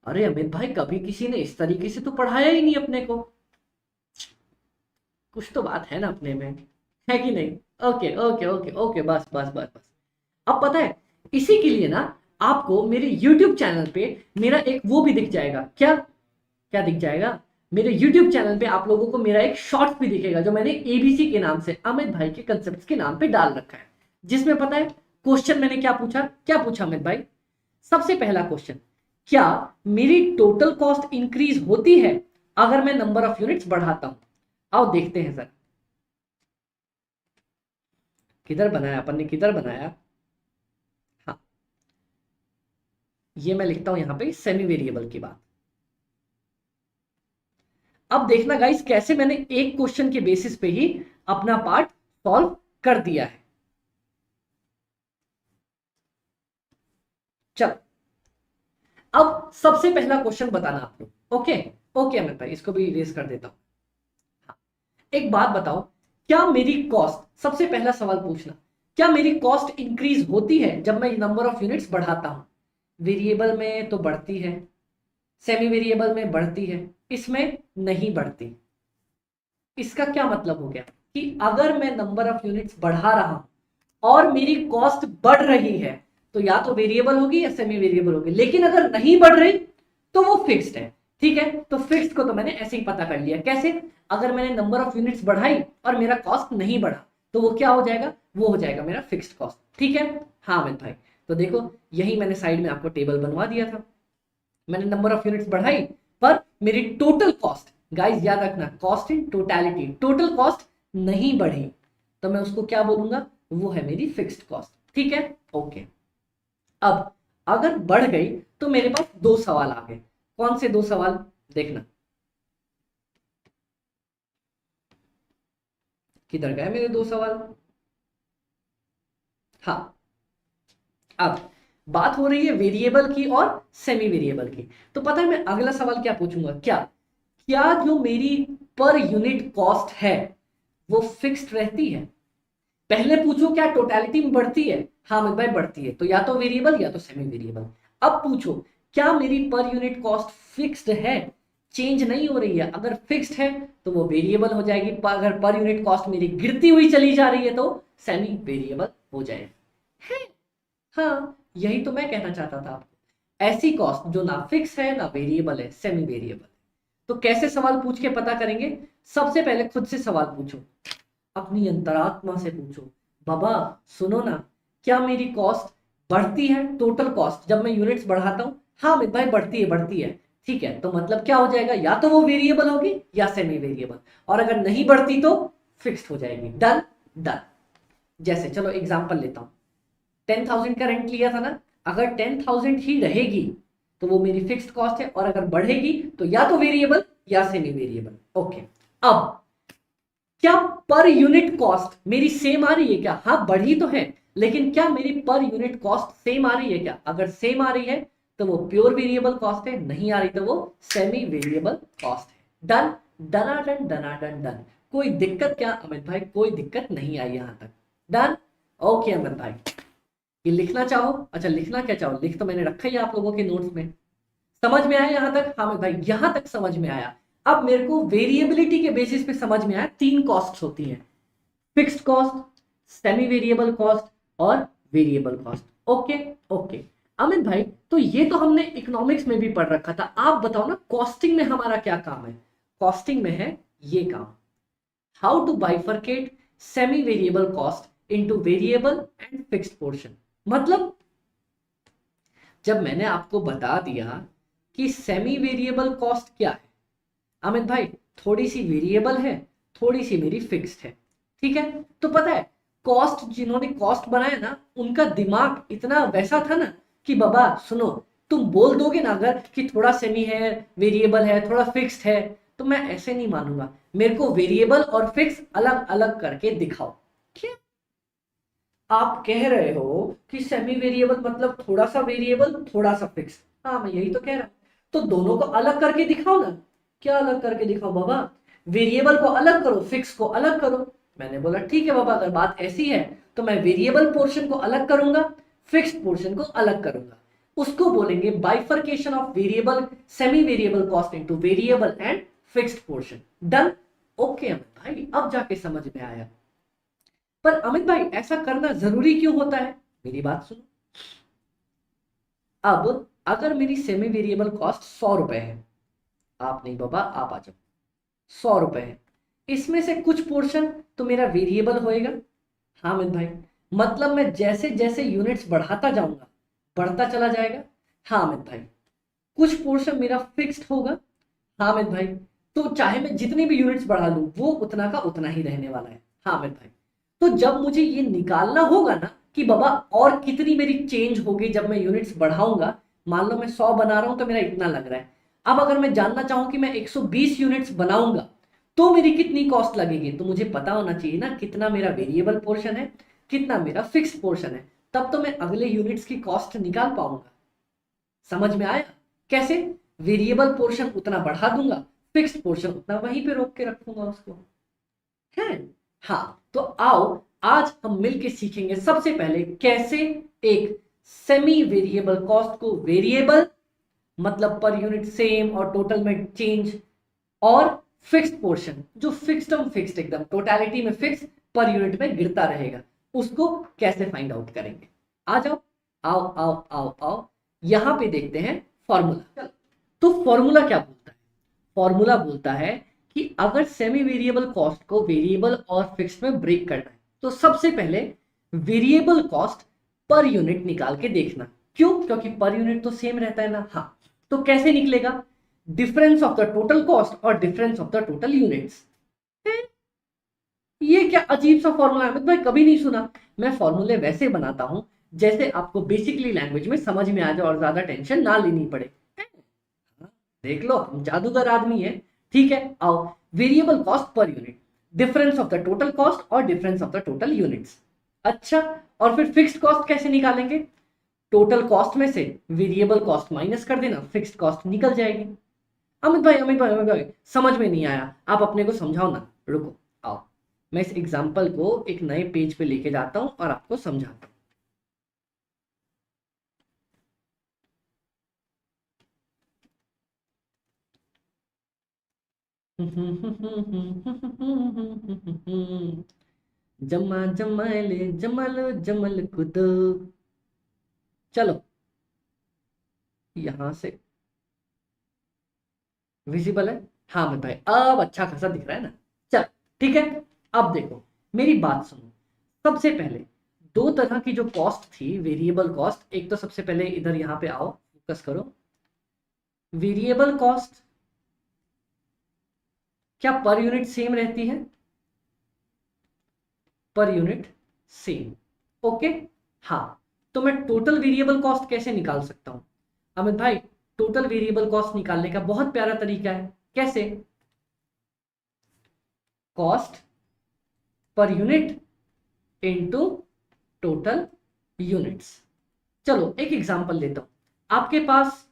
अरे अमित भाई कभी किसी ने इस तरीके से तो पढ़ाया ही नहीं अपने को, कुछ तो बात है ना अपने में, है कि नहीं? ओके ओके ओके ओके, बस बस बस बस। अब पता है इसी के लिए ना आपको मेरे YouTube चैनल पे मेरा एक वो भी दिख जाएगा, क्या क्या दिख जाएगा? मेरे YouTube चैनल पे आप लोगों को मेरा एक शॉर्ट्स भी दिखेगा जो मैंने ABC के नाम से, अमित भाई के कंसेप्ट के नाम पे डाल रखा है, जिसमें पता है क्वेश्चन मैंने क्या पूछा अमित भाई? सबसे पहला क्वेश्चन, क्या मेरी टोटल कॉस्ट इंक्रीज होती है अगर मैं नंबर ऑफ यूनिट्स बढ़ाता हूं? आओ देखते हैं सर, किधर बनाया अपन ने, किधर बनाया? हाँ ये मैं लिखता हूं यहां पे सेमी वेरिएबल की बात। अब देखना गाइस कैसे मैंने एक क्वेश्चन के बेसिस पे ही अपना पार्ट सॉल्व कर दिया है। चल अब सबसे पहला क्वेश्चन बताना आप लोग, ओके ओके अमित भाई इसको भी इरेज कर देता हूं। हाँ, एक बात बताओ, क्या मेरी कॉस्ट, सबसे पहला सवाल पूछना, क्या मेरी कॉस्ट इंक्रीज होती है जब मैं नंबर ऑफ यूनिट्स बढ़ाता हूं? वेरिएबल में तो बढ़ती है, सेमी वेरिएबल में बढ़ती है, इसमें नहीं बढ़ती। इसका क्या मतलब हो गया कि अगर मैं नंबर ऑफ यूनिट्स बढ़ा रहा हूं और मेरी कॉस्ट बढ़ रही है तो या तो वेरिएबल होगी या सेमी वेरिएबल होगी, लेकिन अगर नहीं बढ़ रही तो वो फिक्स्ड है। ठीक है, तो फिक्स्ड को तो मैंने ऐसे ही पता कर लिया, कैसे? अगर मैंने नंबर ऑफ यूनिट्स बढ़ाई और मेरा कॉस्ट नहीं बढ़ा तो वो क्या हो जाएगा? वो हो जाएगा मेरा फिक्स्ड कॉस्ट। ठीक है, हाँ अमित भाई, तो देखो यही मैंने साइड में आपको टेबल बनवा दिया था, मैंने नंबर ऑफ यूनिट्स बढ़ाई पर मेरी टोटल कॉस्ट, गाइस याद रखना cost in totality, total cost नहीं बढ़ी तो मैं उसको क्या बोलूंगा? वो है मेरी फिक्स्ड कॉस्ट। ठीक है, ओके। अब अगर बढ़ गई तो मेरे पास दो सवाल आ गए, कौन से दो सवाल? देखना किधर गए मेरे दो सवाल। हाँ, अब बात हो रही है वेरिएबल की और सेमी वेरिएबल की, तो पता है मैं अगला सवाल क्या पूछूंगा? क्या क्या जो मेरी पर यूनिट कॉस्ट है वो फिक्स्ड रहती है? पहले पूछो क्या टोटलिटी में बढ़ती है? हाँ अमित भाई बढ़ती है, तो या तो वेरिएबल या तो सेमी वेरिएबल। अब पूछो क्या मेरी पर यूनिट कॉस्ट फिक्स्ड है, चेंज नहीं हो रही है? अगर फिक्स्ड है तो वो वेरिएबल हो जाएगी, अगर पर यूनिट कॉस्ट मेरी गिरती हुई चली जा रही है तो सेमी वेरिएबल हो जाएगी। हाँ यही तो मैं कहना चाहता था आपको, ऐसी कॉस्ट जो ना फिक्स है ना वेरिएबल है, सेमी वेरिएबल। तो कैसे सवाल पूछ के पता करेंगे? सबसे पहले खुद से सवाल पूछो, अपनी अंतरात्मा से पूछो, बाबा सुनो ना, क्या मेरी कॉस्ट बढ़ती है, टोटल कॉस्ट जब मैं यूनिट्स बढ़ाता हूं? हाँ अमित भाई बढ़ती है, बढ़ती है। ठीक है, तो मतलब क्या हो जाएगा? या तो वो वेरिएबल होगी या सेमी वेरिएबल, और अगर नहीं बढ़ती तो फिक्स्ड हो जाएगी। Done done. जैसे चलो एग्जांपल लेता हूं, 10,000 का रेंट लिया था ना, अगर 10,000 ही रहेगी तो वो मेरी फिक्स्ड कॉस्ट है, और अगर बढ़ेगी तो या तो वेरिएबल या सेमी वेरिएबल। ओके, अब क्या पर यूनिट कॉस्ट मेरी सेम आ रही है क्या? हाँ बढ़ी तो है, लेकिन क्या मेरी पर यूनिट कॉस्ट सेम आ रही है क्या? अगर सेम आ रही है तो वो प्योर वेरिएबल कॉस्ट है, नहीं आ रही तो वो सेमी वेरिएबल कॉस्ट है। डन, डनाडन डनाडन डन। कोई दिक्कत क्या अमित भाई? कोई दिक्कत नहीं आई यहां तक। डन, ओके अमित भाई, ये लिखना चाहो, अच्छा लिखना क्या चाहो, लिख तो मैंने रखा ही है आप लोगों के नोट्स में। समझ में आया यहां तक? हाँ भाई यहां तक समझ में आया। अब मेरे को वेरिएबिलिटी के बेसिस पे समझ में आया, तीन कॉस्ट होती हैं, fixed cost, semi variable cost और variable cost. Okay okay Amit भाई, तो ये तो हमने इकोनॉमिक्स में भी पढ़ रखा था, आप बताओ ना कॉस्टिंग में हमारा क्या काम है? कॉस्टिंग में है ये काम, how to bifurcate semi variable cost into variable and fixed portion. मतलब जब मैंने आपको बता दिया कि सेमी वेरिएबल कॉस्ट क्या है, अमित भाई थोड़ी सी वेरिएबल है, थोड़ी सी मेरी फिक्स्ड है, ठीक है? तो पता है कॉस्ट, जिन्होंने कॉस्ट बनाया ना उनका दिमाग इतना वैसा था ना कि बाबा सुनो, तुम बोल दोगे ना अगर कि थोड़ा सेमी है, वेरिएबल है, थोड़ा फिक्स्ड है, तो मैं ऐसे नहीं मानूंगा, मेरे को वेरिएबल और फिक्स अलग अलग करके दिखाओ। क्या आप कह रहे हो कि सेमी वेरिएबल मतलब थोड़ा सा वेरिएबल थोड़ा सा फिक्स? हाँ मैं यही तो कह रहा हूं, तो दोनों को अलग करके दिखाओ ना। क्या अलग करके दिखाओ बाबा? वेरिएबल को अलग करो, फिक्स को अलग करो। मैंने बोला ठीक है बाबा, अगर बात ऐसी है तो मैं वेरिएबल पोर्शन को अलग करूंगा, फिक्स्ड पोर्शन को अलग करूंगा। उसको बोलेंगे bifurcation of variable, semi variable cost into variable and fixed portion. Done? Okay Amit भाई अब जाके समझ में आया। पर अमित भाई ऐसा करना जरूरी क्यों होता है? मेरी बात सुनो, अब अगर मेरी सेमी वेरिएबल कॉस्ट 100 रुपए है, आप नहीं बाबा आप आ जाओ, 100 रुपए है, इसमें से कुछ पोर्शन तो मेरा वेरिएबल होएगा। हाँ अमित भाई, मतलब मैं जैसे जैसे यूनिट्स बढ़ाता जाऊंगा बढ़ता चला जाएगा। हाँ अमित भाई, कुछ पोर्शन मेरा फिक्स्ड होगा। हाँ अमित भाई, तो चाहे मैं जितनी भी यूनिट्स बढ़ा लूं वो उतना का उतना ही रहने वाला है। हाँ अमित भाई, तो जब मुझे ये निकालना होगा ना कि बाबा और कितनी मेरी चेंज होगी जब मैं यूनिट्स बढ़ाऊंगा, मान लो मैं 100 बना रहा हूं तो मेरा इतना लग रहा है, अब अगर मैं जानना चाहूं कि मैं 120 यूनिट्स बनाऊंगा तो मेरी कितनी कॉस्ट लगेगी, तो मुझे पता होना चाहिए ना कितना मेरा वेरिएबल पोर्शन है, कितना मेरा फिक्स पोर्शन है, तब तो मैं अगले यूनिट्स की कॉस्ट निकाल पाऊंगा। समझ में आया? कैसे? वेरिएबल पोर्शन उतना बढ़ा दूंगा, फिक्स्ड पोर्शन उतना वहीं पे रोक के रखूंगा उसको, है? हाँ, तो आओ आज हम मिलके सीखेंगे सबसे पहले कैसे एक सेमी वेरिएबल कॉस्ट को वेरिएबल मतलब पर यूनिट सेम और टोटल में चेंज, और फिक्स्ड पोर्शन जो फिक्स्ड फिक्स्ड एकदम टोटलिटी में फिक्स पर यूनिट में गिरता रहेगा, उसको कैसे फाइंड आउट करेंगे। आ जाओ, आओ आओ आओ आओ, यहां पे देखते हैं फॉर्मूला। तो फॉर्मूला क्या बोलता है? फॉर्मूला बोलता है कि अगर सेमी वेरिएबल कॉस्ट को वेरिएबल और फिक्स्ड में ब्रेक करना है तो सबसे पहले वेरिएबल कॉस्ट पर यूनिट निकाल के देखना। क्यों? क्योंकि पर यूनिट तो सेम रहता है ना। हाँ, तो कैसे निकलेगा? Difference of the total cost और difference of the total units. ये क्या अजीब सा फॉर्मूला है, भाई कभी नहीं सुना। मैं फॉर्मूले वैसे बनाता हूं जैसे आपको बेसिकली लैंग्वेज में समझ में आ जाए और ज्यादा टेंशन ना लेनी पड़े। देख लो हम जादूगर आदमी है। ठीक है, आओ, variable cost per unit, difference of the total cost और difference of the total units. अच्छा, और फिर फिक्स्ड कॉस्ट कैसे निकालेंगे? टोटल कॉस्ट में से वेरिएबल कॉस्ट माइनस कर देना, फिक्स्ड कॉस्ट निकल जाएगी। अमित भाई समझ में नहीं आया, आप अपने को समझाओ ना। रुको, आओ, मैं इस एग्जांपल को एक नए पेज पे लेके जाता हूं और आपको समझाता हूं। जमा जमाल जमल जमल खुद। चलो यहां से विजिबल है? हाँ मैं भाई अब अच्छा खासा दिख रहा है ना। चल ठीक है, अब देखो मेरी बात सुनो। सबसे पहले दो तरह की जो कॉस्ट थी वेरिएबल कॉस्ट, एक तो सबसे पहले इधर यहां पे आओ, फोकस करो। वेरिएबल कॉस्ट क्या पर यूनिट सेम रहती है? Per unit same, okay. हाँ, तो मैं टोटल वेरिएबल कॉस्ट कैसे निकाल सकता हूं अमित भाई? टोटल वेरिएबल कॉस्ट निकालने का बहुत प्यारा तरीका है। कैसे? Cost per unit into total units. चलो एक एग्जांपल लेता हूं आपके पास।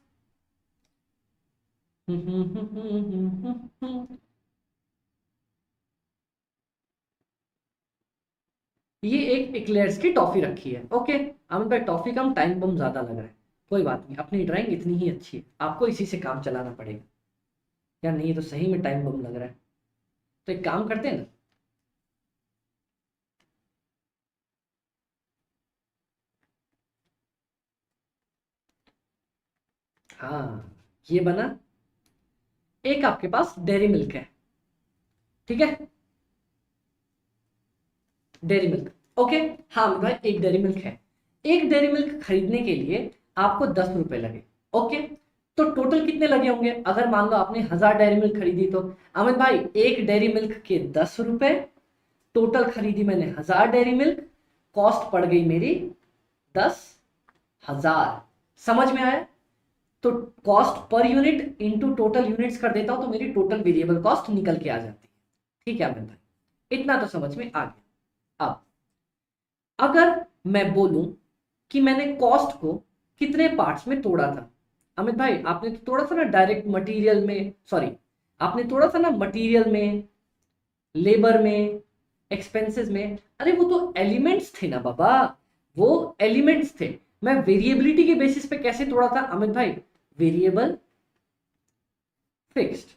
ये एक एक्लेयर्स की टॉफी रखी है। ओके अमित भाई, टॉफी कम टाइम बम ज्यादा लग रहा है, कोई बात नहीं, अपनी ड्राइंग इतनी ही अच्छी है, आपको इसी से काम चलाना पड़ेगा। यार नहीं, ये तो सही में टाइम बम लग रहा है। तो एक काम करते हैं ना, हाँ ये बना। एक आपके पास डेयरी मिल्क है, ठीक है, डेयरी मिल्क। ओके, हाँ अमित भाई एक डेयरी मिल्क है। एक डेयरी मिल्क खरीदने के लिए आपको 10 रुपए लगे। ओके, तो टोटल कितने लगे होंगे अगर मान लो आपने 1000 डेयरी मिल्क खरीदी तो? अमित भाई एक डेयरी मिल्क के 10 रुपए, टोटल खरीदी मैंने 1000 डेयरी मिल्क, कॉस्ट पड़ गई मेरी 10,000। समझ में आया? तो cost per unit into total units कर देता हूं तो मेरी टोटल वेरिएबल कॉस्ट निकल के आ जाती है। ठीक है अमित भाई, इतना तो समझ में आ गया। अब अगर मैं बोलूं कि मैंने कॉस्ट को कितने पार्ट्स में तोड़ा था? अमित भाई आपने तो तोड़ा था ना डायरेक्ट मटेरियल में, सॉरी, आपने तोड़ा था ना मटेरियल में, लेबर में, एक्सपेंसेस में। अरे वो तो एलिमेंट्स थे ना बाबा, वो एलिमेंट्स थे। मैं वेरिएबिलिटी के बेसिस पे कैसे तोड़ा था अमित भाई? Variable, fixed.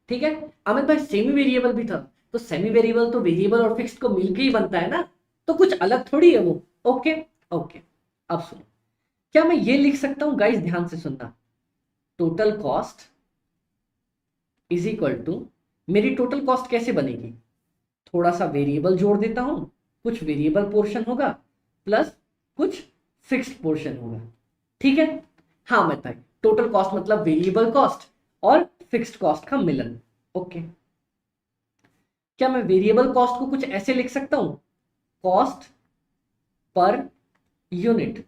ठीक है अमित भाई, सेमी वेरिएबल भी था, तो सेमी वेरिएबल तो वेरिएबल और फिक्स्ड को मिलके ही बनता है ना, तो कुछ अलग थोड़ी है वो। ओके ओके, अब सुनो, क्या मैं ये लिख सकता हूं गाइस, ध्यान से सुनना, total cost is equal to, मेरी टोटल कॉस्ट कैसे बनेगी? थोड़ा सा वेरिएबल जोड़ देता हूं, कुछ वेरिएबल पोर्शन होगा प्लस कुछ फिक्स्ड पोर्शन होगा। ठीक है, हाँ मैं भाई, टोटल कॉस्ट मतलब वेरिएबल कॉस्ट और फिक्स्ड कॉस्ट का मिलन। ओके, क्या मैं वेरिएबल कॉस्ट को कुछ ऐसे लिख सकता हूं, cost per unit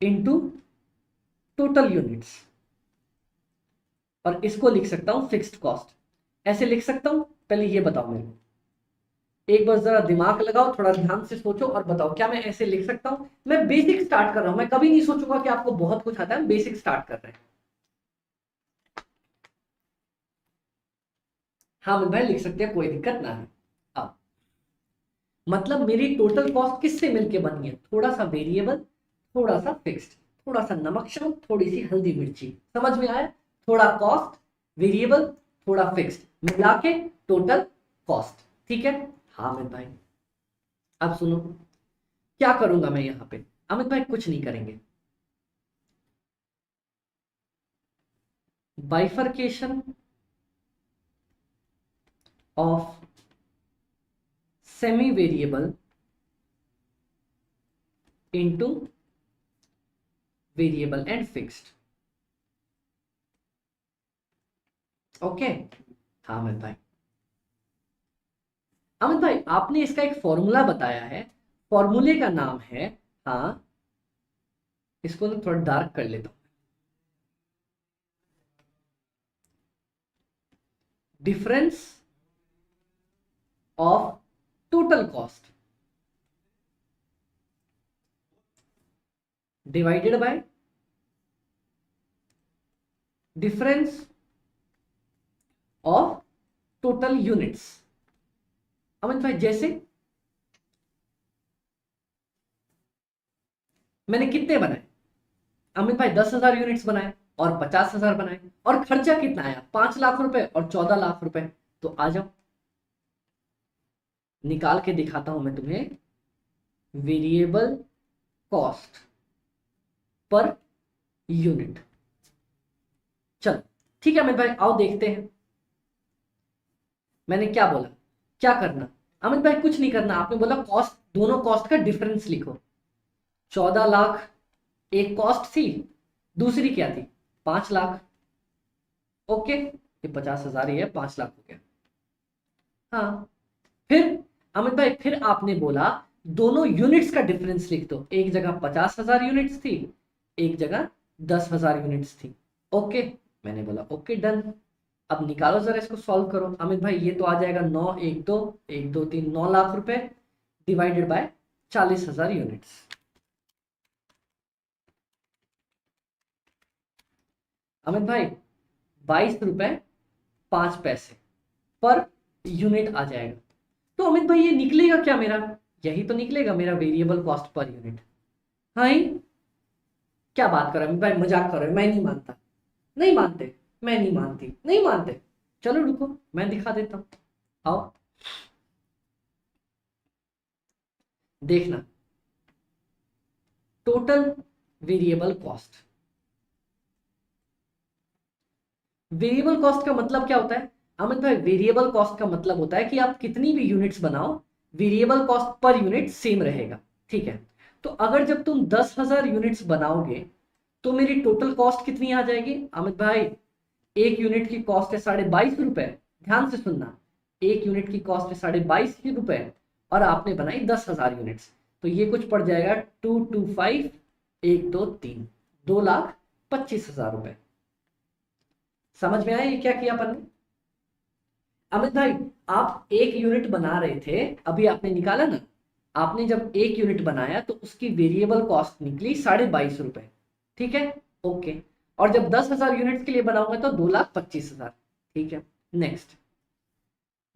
into total units, और इसको लिख सकता हूं फिक्स्ड कॉस्ट। ऐसे लिख सकता हूं? पहले ये बताओ मेरे को, एक बार जरा दिमाग लगाओ, थोड़ा ध्यान से सोचो और बताओ क्या मैं ऐसे लिख सकता हूं? मैं बेसिक स्टार्ट कर रहा हूं, मैं कभी नहीं सोचूंगा कि आपको बहुत कुछ आता है, बेसिक स्टार्ट कर रहे हैं। हाँ भाई लिख सकते हैं, कोई दिक्कत ना है। अब मतलब मेरी टोटल कॉस्ट किससे मिलके बनी है? थोड़ा सा वेरिएबल, थोड़ा सा फिक्स्ड, थोड़ा सा नमक शाम, थोड़ी सी हल्दी मिर्ची। समझ में आया? थोड़ा कॉस्ट, वेरिएबल, थोड़ा फिक्स्ड, मिला के टोटल कॉस्ट। ठीक है, हाँ अमित भाई। अब सुनो, क्या करूंगा मैं यहाँ पे? अमित भाई कुछ नहीं करेंगे, bifurcation of semi variable into variable and fixed. Okay, हाँ अमित भाई। अमित भाई आपने इसका एक फॉर्मूला बताया है, फॉर्मूले का नाम है, हाँ इसको ना थोड़ा डार्क कर लेता हूं, difference of total cost divided by difference of total units. Amit भाई जैसे मैंने कितने बनाए? अमित भाई 10,000 यूनिट्स बनाए और 50,000 बनाए, और खर्चा कितना आया? 5 लाख रुपए और 14 लाख रुपए। तो आ जाओ, निकाल के दिखाता हूं मैं तुम्हें, वेरिएबल कॉस्ट पर यूनिट। चलो ठीक है अमित भाई, आओ देखते हैं मैंने क्या बोला, क्या करना? अमित भाई कुछ नहीं करना, आपने बोला कॉस्ट, दोनों कॉस्ट का डिफरेंस लिखो। 14 लाख एक कॉस्ट थी, दूसरी क्या थी? 5 लाख। ओके, ये 50,000 ही है, 5 लाख हो गया। हाँ, फिर अमित भाई फिर आपने बोला दोनों यूनिट्स का डिफरेंस लिख दो, एक जगह 50,000 यूनिट्स थी, एक जगह 10,000 यूनिट्स थी। ओके, मैंने बोला ओके डन। अब निकालो जरा इसको, सॉल्व करो। अमित भाई ये तो आ जाएगा 9 1 2 1 2 3, 9 लाख रुपए डिवाइडेड बाय 40,000 यूनिट्स। अमित भाई 22 रुपए 5 पैसे पर यूनिट आ जाएगा। तो अमित भाई ये निकलेगा क्या मेरा, यही तो निकलेगा मेरा वेरिएबल कॉस्ट पर यूनिट। हाँ ही, क्या बात कर रहे हैं भाई, मजाक कर रहे हैं, मैं नहीं मानता। नहीं मानते, मैं नहीं मानती, नहीं मानते। चलो रुको, मैं दिखा देता हूं, आओ देखना। Total variable cost, variable cost का मतलब क्या होता है अमित भाई? वेरिएबल कॉस्ट का मतलब होता है कि आप कितनी भी यूनिट्स बनाओ, variable cost per unit same रहेगा। ठीक है, तो अगर जब तुम 10,000 यूनिट्स बनाओगे तो मेरी टोटल कॉस्ट कितनी आ जाएगी अमित भाई? एक यूनिट की कॉस्ट है 22.5 रुपए। ध्यान से सुनना, एक यूनिट की कॉस्ट है 22.5 रुपए और आपने बनाई 10,000 यूनिट्स, तो ये कुछ पड़ जाएगा 225, 123, 2,25,000 रुपए। समझ में आया ये क्या किया अपन ने? अमित भाई आप एक यूनिट बना रहे थे, अभी आपने निकाला ना, आपने जब एक यूनिट बनाया तो उसकी वेरिएबल कॉस्ट निकली 22.5 रुपए। ठीक है, ओके। और जब 10,000 यूनिट्स के लिए बनाऊंगा तो 2,25,000। ठीक है, नेक्स्ट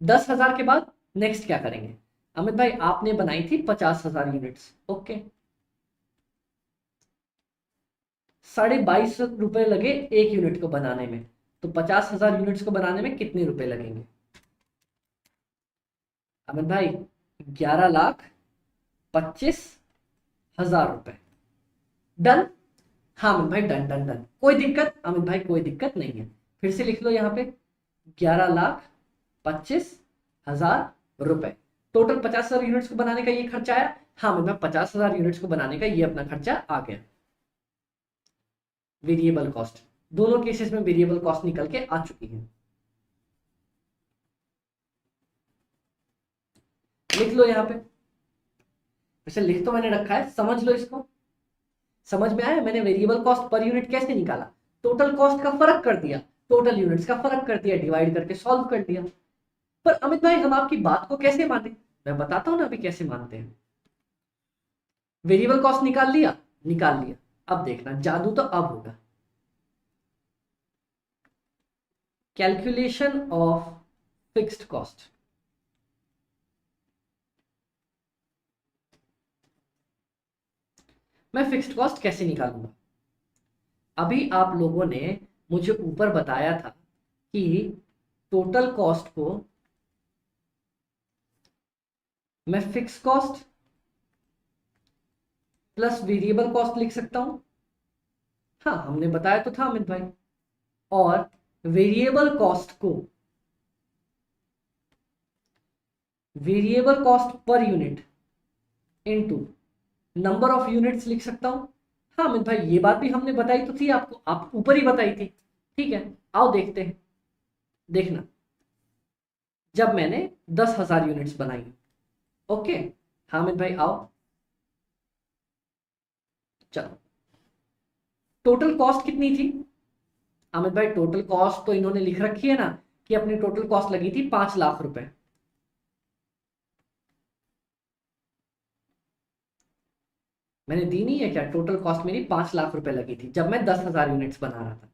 10,000 के बाद नेक्स्ट क्या करेंगे अमित भाई? आपने बनाई थी 50,000 यूनिट्स, ओके। 22.5 रुपए लगे एक यूनिट को बनाने में, तो 50,000 यूनिट्स को बनाने में कितने रुपए लगेंगे अमित भाई? 11,25,000 रुपए। डन? हाँ अमित भाई, डन डन डन, कोई दिक्कत अमित भाई? कोई दिक्कत नहीं है, फिर से लिख लो यहाँ पे 11,25,000 रुपए। टोटल 50,000 यूनिट्स को बनाने का ये खर्चा आया। हाँ अमित भाई, 50,000 यूनिट्स को बनाने का ये अपना खर्चा आ गया। वेरिएबल कॉस्ट, दोनों केसेस में वेरिएबल कॉस्ट निकल के आ चुकी है। लिख लो यहाँ पे, वैसे लिख तो मैंने रखा है, समझ लो इसको। समझ में आया मैंने वेरिएबल कॉस्ट पर यूनिट कैसे निकाला? टोटल कॉस्ट का फर्क कर दिया, टोटल यूनिट्स का फर्क कर दिया, डिवाइड करके सॉल्व कर दिया। पर अमित भाई हम आपकी बात को कैसे माने? मैं बताता हूं ना अभी कैसे मानते हैं। वेरिएबल कॉस्ट निकाल लिया, निकाल लिया, अब देखना जादू तो अब होगा। Calculation of fixed cost. मैं फिक्स्ड कॉस्ट कैसे निकालूंगा? अभी आप लोगों ने मुझे ऊपर बताया था कि टोटल कॉस्ट को मैं fix cost plus variable cost लिख सकता हूं। हाँ हमने बताया तो था अमित भाई। और वेरिएबल कॉस्ट को variable cost per unit into number of units लिख सकता हूं। हाँ अमित भाई ये बात भी हमने बताई तो थी आपको, आप ऊपर ही बताई थी। ठीक है, आओ देखते हैं। देखना, जब मैंने 10,000 यूनिट्स बनाई, ओके। हाँ अमित भाई आओ, चलो टोटल कॉस्ट कितनी थी अमित भाई? टोटल कॉस्ट तो इन्होंने लिख रखी है ना कि अपनी टोटल कॉस्ट लगी थी 5,00,000 रुपए। मैंने दी नहीं है क्या? टोटल कॉस्ट मेरी 5,00,000 रुपए लगी थी जब मैं 10,000 यूनिट्स बना रहा था।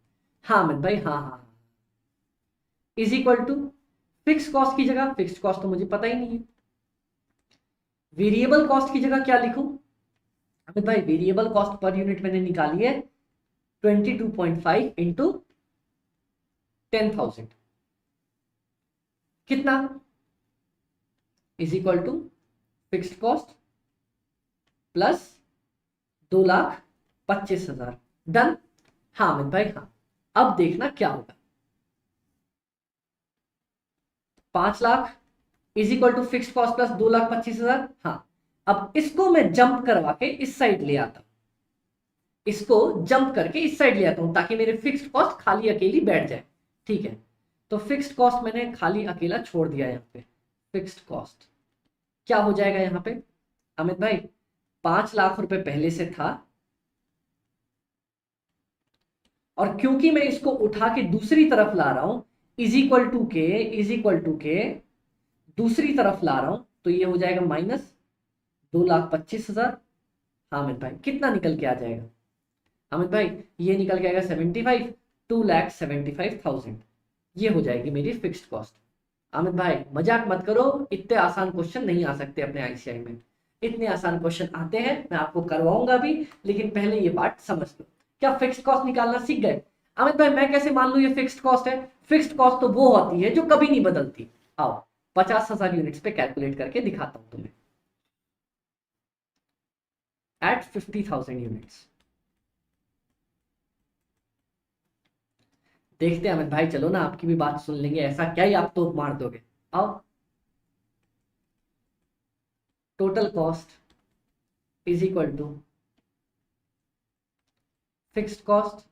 हाँ अमित भाई, हाँ हाँ हाँ, is equal to fix cost की जगह, फिक्स कॉस्ट तो मुझे पता ही नहीं है, वेरिएबल कॉस्ट की जगह क्या लिखूं अमित भाई? वेरिएबल कॉस्ट पर यूनिट मैंने निकाली है 22.5 इंटू 10,000, कितना? Is equal to fixed cost plus 2,25,000। Done? हाँ अमित भाई हाँ। अब देखना क्या होगा, 5,00,000 is equal to fixed cost plus 2,25,000। हाँ, अब इसको मैं जंप करवा के इस साइड ले आता हूं, इसको जंप करके इस साइड ले आता हूं ताकि मेरे फिक्स्ड कॉस्ट खाली अकेली बैठ जाए। ठीक है, तो फिक्स्ड कॉस्ट मैंने खाली अकेला छोड़ दिया यहाँ पे। फिक्स्ड कॉस्ट क्या हो जाएगा यहाँ पे अमित भाई? 5,00,000 रुपए पहले से था, और क्योंकि मैं इसको उठा के दूसरी तरफ ला रहा हूं, इज इक्वल टू के, इज इक्वल टू के दूसरी तरफ ला रहा हूं, तो ये हो जाएगा माइनस 2,25,000। हाँ अमित भाई कितना निकल के आ जाएगा अमित भाई? ये निकल के आएगा 75, 2,75,000। ये हो जाएगी मेरी फिक्स्ड कॉस्ट। अमित भाई मजाक मत करो, इतने आसान क्वेश्चन नहीं आ सकते अपने आईसीआई में। इतने आसान क्वेश्चन आते हैं, मैं आपको करवाऊंगा भी, लेकिन पहले ये बात समझ लो। क्या फिक्स्ड कॉस्ट निकालना सीख गए? अमित भाई मैं कैसे मान लूं ये फिक्स्ड कॉस्ट है? फिक्स्ड कॉस्ट तो वो होती है जो कभी नहीं बदलती। आओ 50,000 यूनिट्स पे कैलकुलेट करके दिखाता हूं तुम्हें। एट 50,000 यूनिट्स देखते हैं अमित भाई, चलो ना आपकी भी बात सुन लेंगे, ऐसा क्या ही आप तो मार दोगे। आओ total cost is equal to fixed cost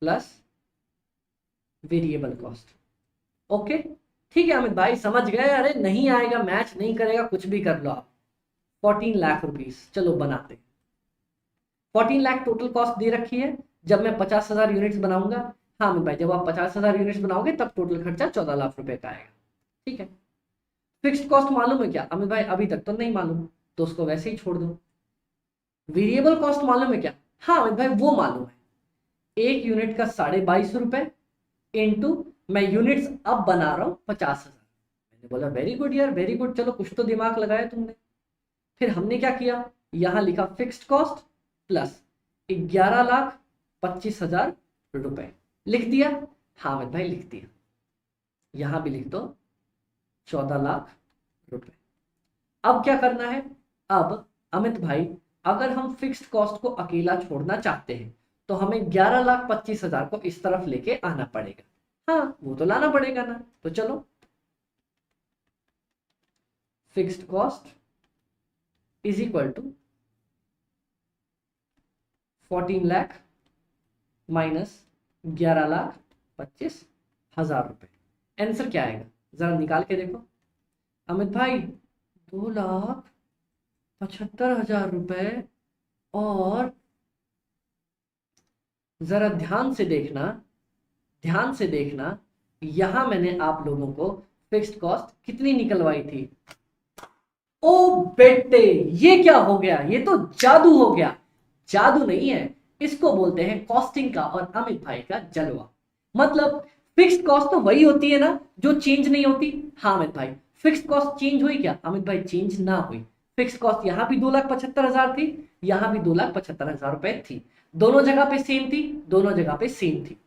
plus variable cost. Okay ठीक है अमित भाई समझ गए, अरे नहीं आएगा मैच नहीं करेगा कुछ भी कर लो आप। 14 लाख रुपीस चलो बनाते। 14 लाख टोटल कॉस्ट दे रखी है, जब मैं 50,000 यूनिट्स बनाऊंगा। हाँ अमित भाई जब आप 50,000 यूनिट्स बनाओगे तब टोटल खर्चा 14 लाख रुपए का आएगा। ठीक है। फिक्स्ड कॉस्ट मालूम है क्या अमित भाई? अभी तक तो नहीं मालूम, तो उसको वैसे ही छोड़ दो। वेरिएबल कॉस्ट मालूम है क्या? हाँ अमित भाई वो मालूम है, एक यूनिट का 22.5 रुपए इंटू मैं यूनिट्स अब बना रहा हूं 50,000। मैंने बोला वेरी गुड यार वेरी गुड, चलो कुछ तो दिमाग लगाया तुमने। फिर हमने क्या किया, यहां लिखा फिक्स्ड कॉस्ट प्लस 11,25,000 रुपए लिख दिया। हाँ अमित भाई लिख दिया, यहां भी लिख दो 14 लाख रुपए। अब क्या करना है? अब अमित भाई अगर हम फिक्स्ड कॉस्ट को अकेला छोड़ना चाहते हैं तो हमें 11,25,000 को इस तरफ लेके आना पड़ेगा। हाँ वो तो लाना पड़ेगा ना, तो चलो fixed cost is equal to 14 lakh minus 11,25,000 रुपए। आंसर क्या आएगा जरा निकाल के देखो अमित भाई। 2,75,000 रुपए। और जरा ध्यान से देखना, ध्यान से देखना, यहां मैंने आप लोगों को फिक्स्ड कॉस्ट कितनी निकलवाई थी? ओ बेटे ये क्या हो गया, ये तो जादू हो गया। जादू नहीं है, इसको बोलते हैं कॉस्टिंग का और अमित भाई का जलवा। मतलब फिक्स्ड कॉस्ट तो वही होती है ना जो चेंज नहीं होती। हाँ अमित भाई फिक्स्ड कॉस्ट चेंज हुई क्या? अमित भाई चेंज ना हुई। फिक्स्ड कॉस्ट यहां भी 2,75,000 थी, यहां भी 2,75,000 रुपए थी, दोनों जगह पे सेम थी, दोनों जगह पे सेम थी।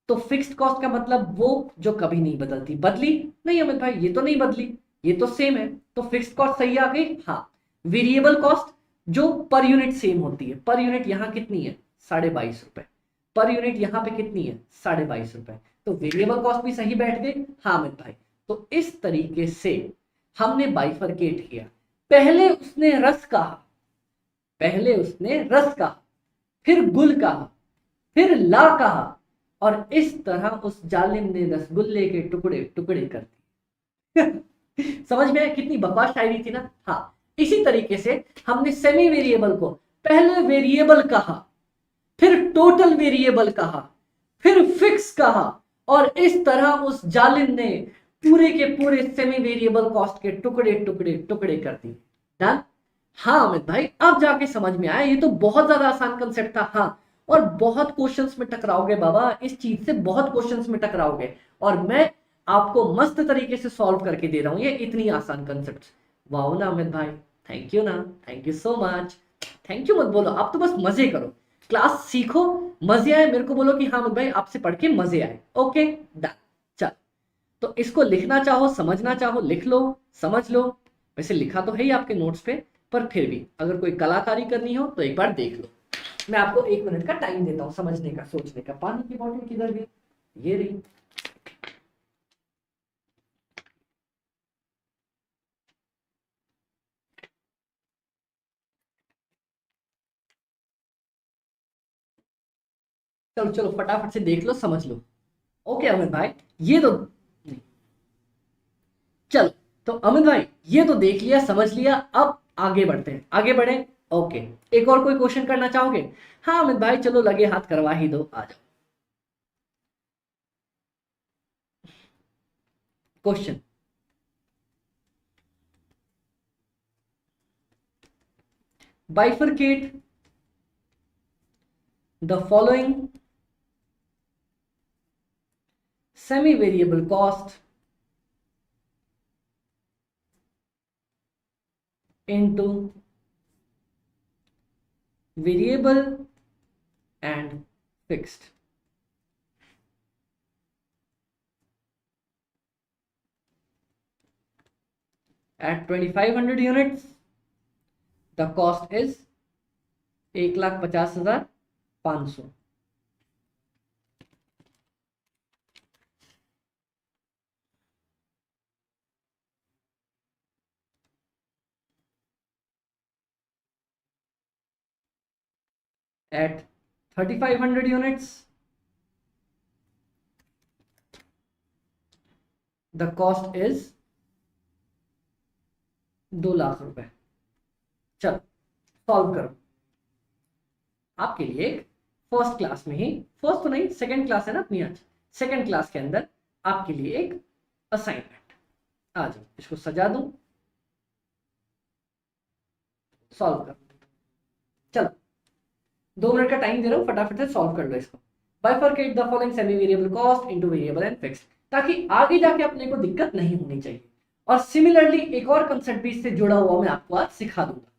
तो फिक्स्ड कॉस्ट का मतलब वो जो कभी नहीं बदलती। बदली नहीं अमित भाई, ये तो नहीं बदली, ये तो सेम है, तो फिक्स्ड कॉस्ट सही आ गई। हाँ वेरिएबल कॉस्ट जो पर यूनिट सेम होती है, पर यूनिट यहां कितनी है? 22.5 रुपए। पर यूनिट यहां पे कितनी है? 22.5 रुपए। तो वेरिएबल कॉस्ट भी सही बैठ गई। हाँ अमित भाई तो इस तरीके से हमने बाइफरकेट किया। पहले उसने रस कहा, पहले उसने रस कहा, फिर गुल कहा, फिर ला कहा, और इस तरह उस जालिम ने रसगुल्ले के टुकड़े टुकड़े कर दिए। समझ में आया कितनी बकवास शायरी थी ना? हाँ इसी तरीके से हमने सेमी वेरिएबल को पहले वेरिएबल कहा, फिर टोटल वेरिएबल कहा, फिर फिक्स कहा, और इस तरह उस जालिम ने पूरे के पूरे सेमी वेरिएबल कॉस्ट के टुकड़े टुकड़े टुकड़े कर दिए। डन? हाँ अमित भाई अब जाके समझ में आया, ये तो बहुत ज्यादा आसान कंसेप्ट था। हाँ और बहुत क्वेश्चंस में टकराओगे बाबा, इस चीज से बहुत क्वेश्चंस में टकराओगे, और मैं आपको मस्त तरीके से सॉल्व करके दे रहा हूं ये इतनी आसान कंसेप्ट। वाह ना अमित भाई, थैंक यू ना, thank you so much. Thank you मत बोलो, आप तो बस मजे करो, क्लास सीखो, मजे आए मेरे को बोलो कि हाँ अमित भाई आपसे पढ़ के मजे आए। Okay done. चल तो इसको लिखना चाहो समझना चाहो लिख लो, समझ लो। वैसे लिखा तो है ही आपके नोट्स पे, पर फिर भी अगर कोई कलाकारी करनी हो तो एक बार देख लो। मैं आपको 1 मिनट का टाइम देता हूं समझने का सोचने का। पानी की बोतल किधर गई? ये रही। चलो चलो फटाफट से देख लो समझ लो। ओके अमित भाई ये तो चलो, तो अमित भाई ये तो देख लिया समझ लिया, अब आगे बढ़ते हैं, आगे बढ़े। ओके एक और कोई क्वेश्चन करना चाहोगे? हाँ अमित भाई चलो लगे हाथ करवा ही दो, आ जाओ। Question, bifurcate the following semi variable cost into variable and fixed. At 2500 units, the cost is 1,50,500. At 3,500 units, the cost is 2 lakh रुपए. चलो सॉल्व करो. आपके लिए एक फर्स्ट क्लास में ही, फर्स्ट तो नहीं, सेकंड क्लास है ना अपनी आज, सेकंड क्लास के अंदर आपके लिए एक असाइनमेंट. आ जाओ, इसको सजा दूं, सॉल्व करो. चलो 2 मिनट का टाइम दे रहा हूं, फटाफट से सॉल्व कर लो इसको. Bifurcate the following semi variable cost into variable and fixed, ताकि आगे जाके अपने को दिक्कत नहीं होनी चाहिए. और सिमिलरली एक और कंसेप्ट भी इससे जुड़ा हुआ मैं आपको आज सिखा दूंगा.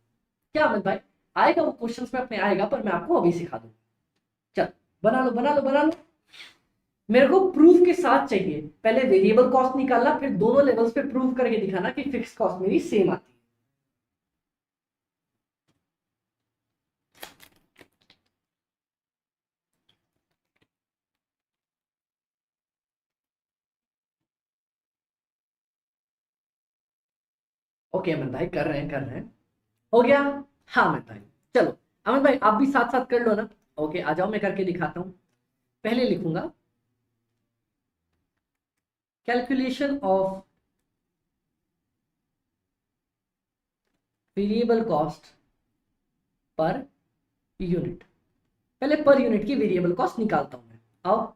क्या अमित भाई? आएगा वो क्वेश्चंस में अपने आएगा, पर मैं आपको अभी सिखा दूंगा. चल बना लो बना लो बना लो. मेरे को प्रूफ के साथ चाहिए. पहले वेरिएबल कॉस्ट निकालना, फिर दोनों लेवल्स पे प्रूफ करके दिखाना कि फिक्स कॉस्ट मेरी सेम आती है. ओके अमित भाई, कर रहे हैं. हो गया? हाँ अमित भाई. चलो अमित भाई आप भी साथ साथ कर लो ना. ओके आ जाओ, मैं करके दिखाता हूं. पहले लिखूंगा calculation of variable cost per unit. पहले पर यूनिट की वेरिएबल कॉस्ट निकालता हूं मैं. आओ,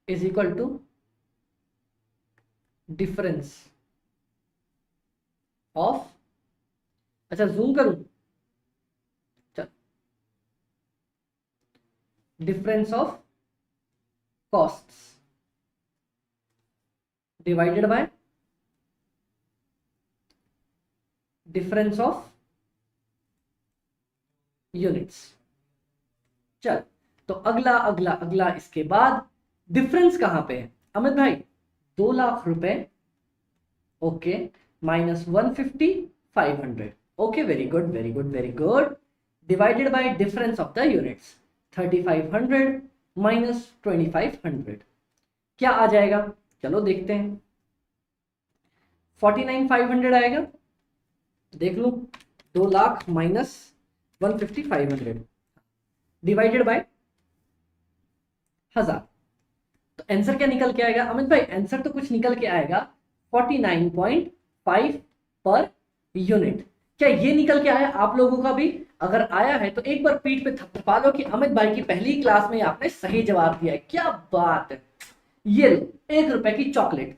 is equal to difference of, अच्छा जूम करूं, चल, difference of costs divided by difference of units. चल तो अगला अगला अगला इसके बाद डिफरेंस कहां पे है अमित भाई? 2 लाख रुपए. Okay, minus 150 500. Okay very good very good very good. Divided by difference of the units 3500 minus 2500. क्या आ जाएगा? चलो देखते हैं. 49,500 आएगा. देख लो, 2 लाख माइनस 150 500 डिवाइडेड बाय 1000. तो आंसर क्या निकल के आएगा अमित भाई? आंसर तो कुछ निकल के आएगा 49.5 पर यूनिट. क्या ये निकल के आया आप लोगों का भी? अगर आया है तो एक बार पीठ पे थपथपा लो कि अमित भाई की पहली क्लास में आपने सही जवाब दिया है. क्या बात है. ये लो 1 रुपए की चॉकलेट,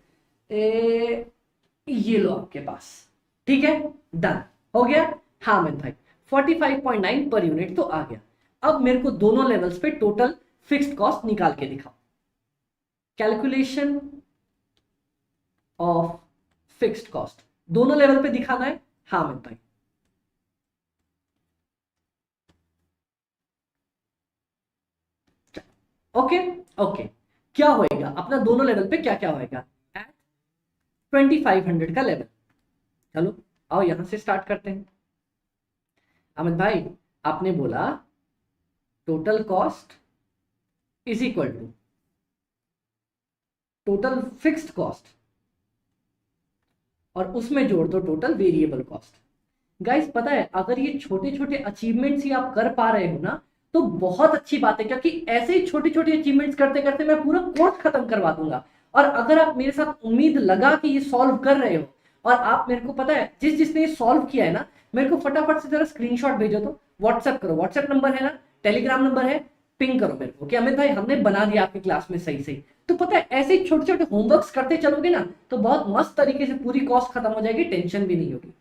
ये लो आपके पास. ठीक है, डन हो गया. हाँ अमित भाई 45.9 पर यूनिट तो आ गया. अब मेरे को दोनों लेवल्स पे टोटल फिक्स्ड कॉस्ट निकाल के दिखाओ. कैलकुलेशन ऑफ फिक्स्ड कॉस्ट दोनों लेवल पे दिखाना है. हाँ अमित भाई. ओके ओके, क्या होएगा अपना दोनों लेवल पे? क्या क्या होएगा एट 2500 का लेवल? चलो आओ यहां से स्टार्ट करते हैं. अमित भाई आपने बोला total cost is equal to total fixed cost और उसमें जोड़ दो टोटल वेरिएबल कॉस्ट. गाइस पता है, अगर ये छोटे छोटे अचीवमेंट्स ही आप कर पा रहे हो ना तो बहुत अच्छी बात है, क्योंकि ऐसे ही छोटे छोटे अचीवमेंट्स करते करते मैं पूरा कोर्स खत्म करवा दूंगा. और अगर आप मेरे साथ उम्मीद लगा कि ये सॉल्व कर रहे हो और आप मेरे को पता है जिसने ये सॉल्व किया है ना, मेरे को फटाफट से जरा स्क्रीनशॉट भेजो. तो व्हाट्सएप करो, व्हाट्सएप नंबर है ना, टेलीग्राम नंबर है, पिंग करो मेरे को कि अमित भाई हमने बना दिया आपकी क्लास में सही सही. तो पता है ऐसे छोटे छोटे होमवर्क्स करते चलोगे ना तो बहुत मस्त तरीके से पूरी कॉस्ट खत्म हो जाएगी, टेंशन भी नहीं होगी.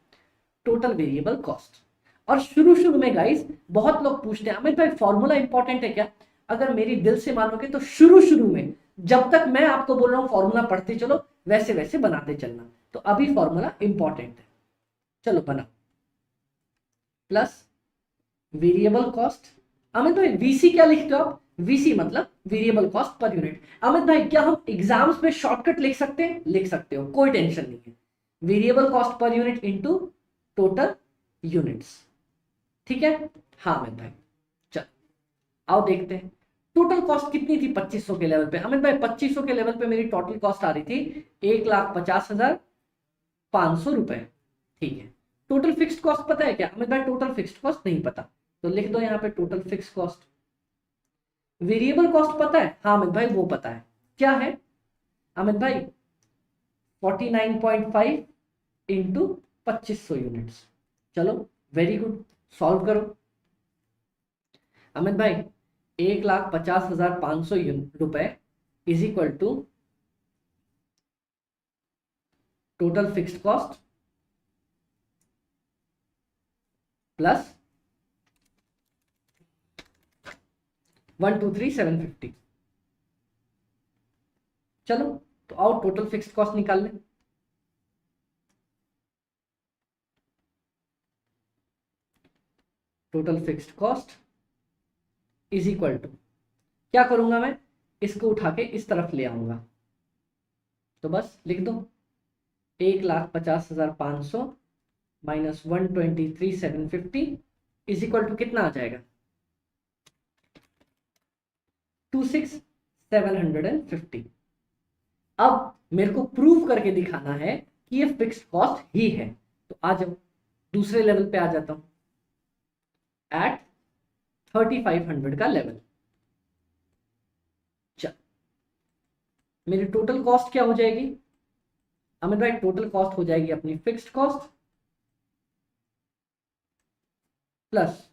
Total variable cost. और शुरू शुरू में गाइस बहुत लोग पूछते हैं अमित भाई फॉर्मूला इंपॉर्टेंट है क्या? अगर मेरी दिल से मानोगे तो शुरू शुरू में जब तक मैं आपको बोल रहा हूं फॉर्मूला पढ़ते चलो, वैसे वैसे बनाते चलना। तो अभी फॉर्मूला इंपॉर्टेंट है, चलो बना। प्लस वेरिएबल कॉस्ट, अमित भाई वीसी क्या लिखते हो आप? वीसी मतलब variable cost per unit. Amit भाई क्या हम एग्जाम्स में शॉर्टकट लिख सकते हैं? लिख सकते हो, कोई टेंशन नहीं है। Variable cost per unit into total units, ठीक है। हाँ अमित भाई चल आओ देखते हैं टोटल कॉस्ट कितनी थी 2500 के लेवल पे। अमित भाई 2500 के लेवल पे मेरी टोटल कॉस्ट आ रही थी 1,50,500 रुपए, ठीक है। टोटल फिक्स्ड कॉस्ट पता है क्या अमित भाई? टोटल फिक्स्ड कॉस्ट नहीं पता, तो लिख दो यहाँ पे total fixed cost. Variable cost पता है? हाँ अमित भाई वो पता है, क्या है अमित भाई? 49.5 इंटू 2500 यूनिट्स। चलो वेरी गुड, सॉल्व करो। अमित भाई 1,50,500 रुपए is equal to total fixed cost plus 123,750। चलो तो आओ टोटल फिक्स्ड कॉस्ट निकाल लें। Total fixed cost is equal to, क्या करूंगा मैं? इसको उठा के इस तरफ ले आऊंगा, तो बस लिख दो 1,50,500 माइनस 123,750 इज इक्वल टू कितना आ जाएगा? 26,750। अब मेरे को प्रूव करके दिखाना है कि ये फिक्स्ड कॉस्ट ही है, तो आ जाओ दूसरे लेवल पे आ जाता हूं, एट 3,500 का लेवल। चल मेरी टोटल कॉस्ट क्या हो जाएगी अमित भाई? टोटल कॉस्ट हो जाएगी अपनी fixed cost plus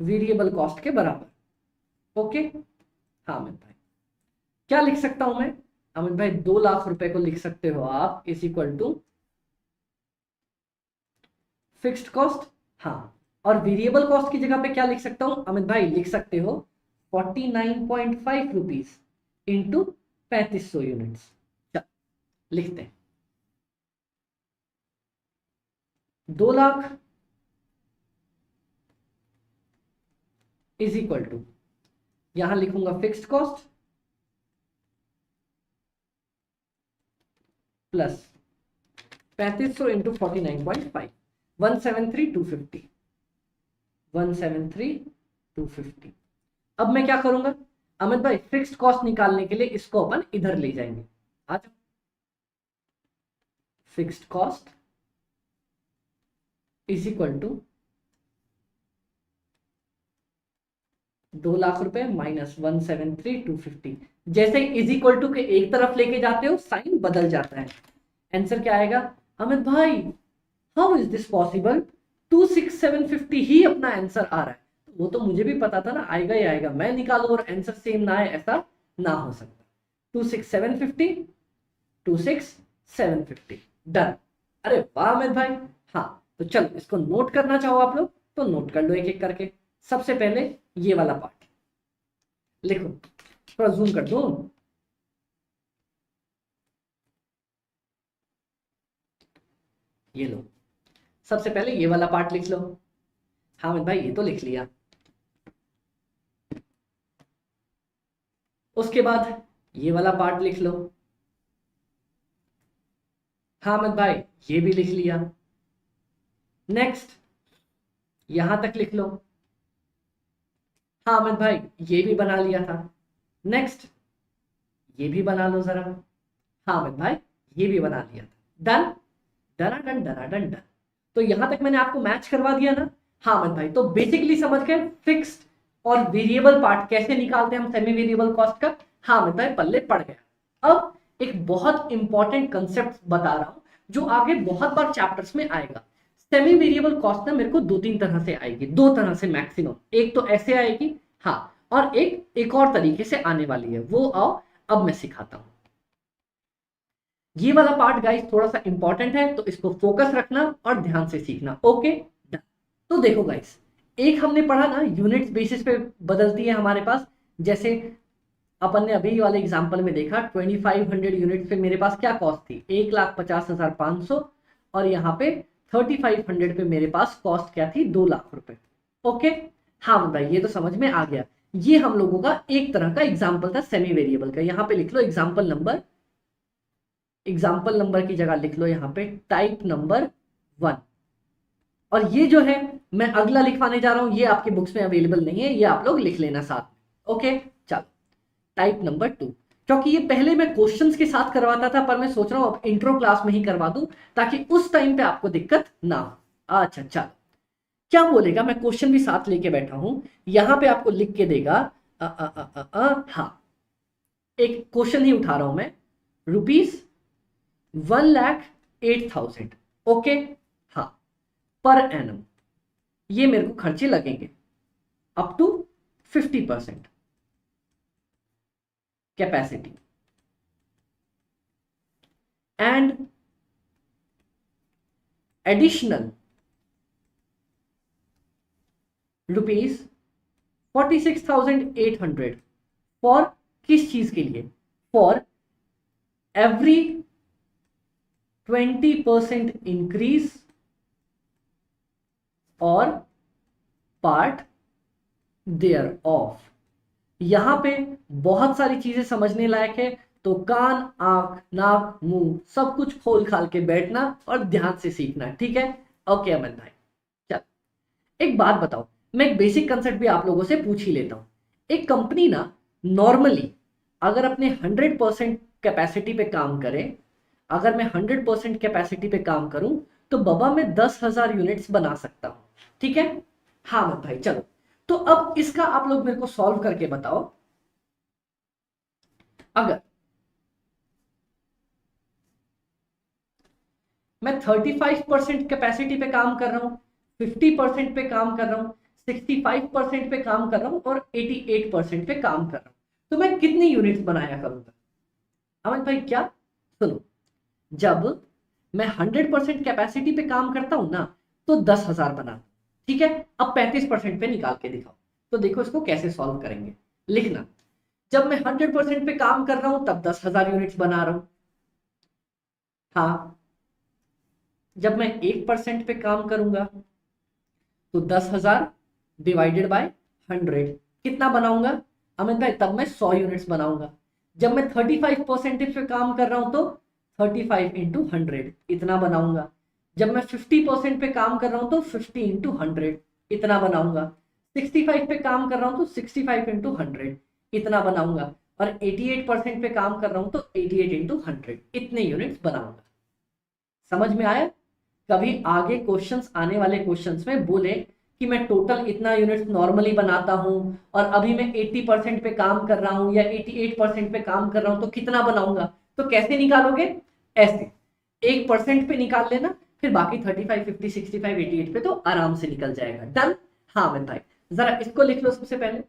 variable cost के बराबर, ओके। हाँ अमित भाई क्या लिख सकता हूं मैं अमित भाई? 2 लाख रुपए को लिख सकते हो आप is equal to fixed cost, हाँ। और वेरिएबल कॉस्ट की जगह पे क्या लिख सकता हूं अमित भाई? लिख सकते हो 49.5 रुपीज इंटू 3500 यूनिट्स। लिखते हैं 2 लाख इज इक्वल टू, यहां लिखूंगा फिक्स्ड कॉस्ट प्लस 3500 इंटू 49.5, 173,250, 173,250। अब मैं क्या करूंगा अमित भाई? फिक्स्ड कॉस्ट निकालने के लिए इसको अपन इधर ले जाएंगे, आ जाओ। Fixed cost is equal to 2 lakh रुपए माइनस 173,250। जैसे इज इक्वल टू के एक तरफ लेके जाते हो साइन बदल जाता है। आंसर क्या आएगा अमित भाई? How is this possible? 26,750 ही अपना आंसर आ रहा है। वो तो मुझे भी पता था ना, आएगा ही आएगा, मैं निकालू और आंसर सेम ना आए, ऐसा ना हो सकता। 26,750, 26,750 डन। अरे वाह अमित भाई। हाँ तो चलो इसको नोट करना चाहो आप लोग तो नोट कर लो एक एक करके। सबसे पहले ये वाला पार्ट लिखो, थोड़ा जूम कर दो, ये लो। सबसे पहले ये वाला पार्ट लिख लो। हाँ अमित भाई ये तो लिख लिया। उसके बाद ये वाला पार्ट लिख लो। हाँ अमित भाई ये भी लिख लिया। नेक्स्ट यहां तक लिख लो। हाँ अमित भाई ये भी बना लिया था। नेक्स्ट ये भी बना लो जरा। हाँ अमित भाई ये भी बना लिया था। डन डना डन डना डन डन। तो यहां तक मैंने आपको मैच करवा दिया ना। हाँ अमित भाई तो बेसिकली समझ गए फिक्स्ड और वेरिएबल पार्ट कैसे निकालते हैं हम सेमी वेरिएबल कॉस्ट का। हाँ अमित भाई पल्ले पड़ गया। अब एक बहुत इंपॉर्टेंट कंसेप्ट बता रहा हूं जो आगे बहुत बार चैप्टर्स में आएगा। सेमी वेरिएबल कॉस्ट ना मेरे को 2-3 तरह से आएगी, 2 तरह से मैक्सिमम। एक तो ऐसे आएगी, हाँ, और एक और तरीके से आने वाली है, वो आओ अब मैं सिखाता हूं। ये वाला पार्ट गाइस थोड़ा सा इंपॉर्टेंट है तो इसको फोकस रखना और ध्यान से सीखना, ओके डन। तो देखो गाइस, एक हमने पढ़ा ना यूनिट्स बेसिस पे बदलती है हमारे पास, जैसे अपन ने अभी वाले एग्जांपल में देखा 2500 यूनिट पे मेरे पास क्या कॉस्ट थी, 1,50,500, और यहाँ पे 3500 पे मेरे पास कॉस्ट क्या थी, 2,00,000 रुपए। ओके, हाँ भाई ये तो समझ में आ गया। ये हम लोगों का एक तरह का एग्जाम्पल था सेमी वेरिएबल का। यहाँ पे लिख लो एग्जाम्पल नंबर की जगह लिख लो यहाँ पे टाइप नंबर 1। और ये जो है मैं अगला लिखवाने जा रहा हूं, ये आपके बुक्स में अवेलेबल नहीं है, ये आप लोग लिख लेना साथ में। ओके चलो, टाइप नंबर 2, क्योंकि ये पहले मैं क्वेश्चंस के साथ करवाता था, पर मैं सोच रहा हूं अब इंट्रो क्लास में ही करवा दूं ताकि उस टाइम पे आपको दिक्कत ना हो। अच्छा चलो, क्या बोलेगा, मैं क्वेश्चन भी साथ लेके बैठा हूं, यहां पे आपको लिख के देगा हाँ, एक क्वेश्चन ही उठा रहा हूं मैं, ₹1,08,000। ओके, हाँ, पर एनम ये मेरे को खर्चे लगेंगे up to 50% capacity and additional ₹46,800 for किस चीज के लिए, फॉर एवरी 20% इंक्रीज और पार्ट देयर ऑफ। यहां पे बहुत सारी चीजें समझने लायक है, तो कान, आंख, नाक, मुंह सब कुछ खोल खाल के बैठना और ध्यान से सीखना, ठीक है। ओके अमन भाई, चल एक बात बताओ, मैं एक बेसिक कंसेप्ट भी आप लोगों से पूछ ही लेता हूं। एक कंपनी ना नॉर्मली अगर अपने 100% कैपेसिटी पे काम करे, अगर मैं 100% कैपेसिटी पे काम करूं तो बाबा मैं 10,000 यूनिट्स बना सकता हूं, ठीक है। हाँ मत भाई चलो, तो अब इसका आप लोग मेरे को सॉल्व करके बताओ। अगर मैं 35% कैपेसिटी पे काम कर रहा हूं, 50% पे काम कर रहा हूं, 65% पे काम कर रहा हूं और 88% पे काम कर रहा हूं, तो मैं कितनी यूनिट्स बनाया करूंगा। अमित भाई क्या, सुनो, जब मैं 100% कैपेसिटी पे काम करता हूं ना तो 10,000 बना, ठीक है। अब 35% पे निकाल के दिखाओ, तो देखो इसको कैसे सॉल्व करेंगे। लिखना, जब मैं 100% पे काम कर रहा हूं तब 10,000 यूनिट्स बना रहा हूं, हाँ। जब मैं 1% पे काम करूंगा तो 10,000 डिवाइडेड बाय 100 कितना बनाऊंगा अमित भाई, तब मैं 100 यूनिट्स बनाऊंगा। जब मैं 35% पे काम कर रहा हूं तो 35 इंटू 100 इतना बनाऊंगा। जब मैं 50% पे काम कर रहा हूं तो 50 इंटू 100 इतना बनाऊंगा। 65 पे काम कर रहा हूं तो 65 इंटू 100 इतना बनाऊंगा। और 88% पे काम कर रहा हूं तो 88 इंटू 100 इतने यूनिट्स बनाऊंगा। समझ में आया। कभी आगे क्वेश्चंस आने वाले क्वेश्चंस में बोले कि मैं टोटल इतना यूनिट्स नॉर्मली बनाता हूं और अभी मैं 80% पे काम कर रहा हूं या 88% पे काम कर रहा हूं तो कितना बनाऊंगा, तो कैसे निकालोगे, ऐसे 1% पे निकाल लेना, फिर बाकी 35, 50, 65, 88 पे तो आराम से निकल जाएगा। डन। हाँ मैं भाई, जरा इसको लिख लो सबसे पहले,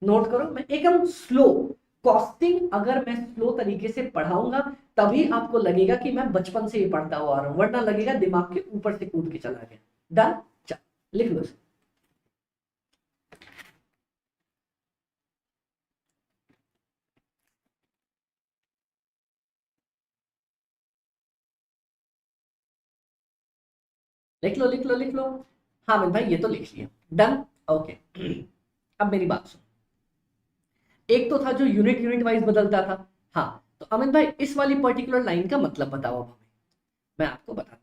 नोट करो। मैं एकदम स्लो कॉस्टिंग, अगर मैं स्लो तरीके से पढ़ाऊंगा तभी आपको लगेगा कि मैं बचपन से ही पढ़ता हुआ आ रहा हूं, वरना लगेगा दिमाग के ऊपर से कूद के चला गया। डन, चल लिख लो। लिख लो लिख लो लिख लो। हाँ मैं भाई ये तो लिख लिया। डन। ओके, अब मेरी बात सुन, एक तो था जो यूनिट यूनिट वाइज बदलता था। हाँ, तो अमित भाई इस वाली पर्टिकुलर लाइन का मतलब बताओ अब हमें, मैं आपको बताता हूं।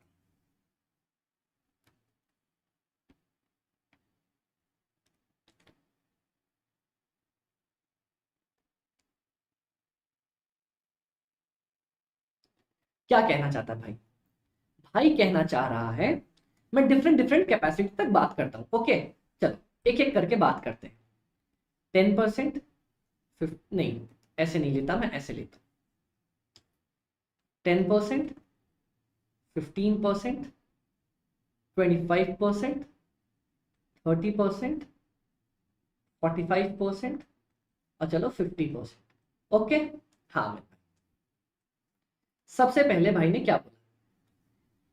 क्या कहना चाहता है भाई, भाई कहना चाह रहा है मैं डिफरेंट डिफरेंट कैपेसिटी तक बात करता हूं। ओके चलो, एक एक करके बात करते हैं। 10%, नहीं ऐसे नहीं लेता, मैं ऐसे लेता हूं। 10%, 15%, 25%, 30%, 45% और चलो 50%। ओके, हाँ मैं, सबसे पहले भाई ने क्या बोला,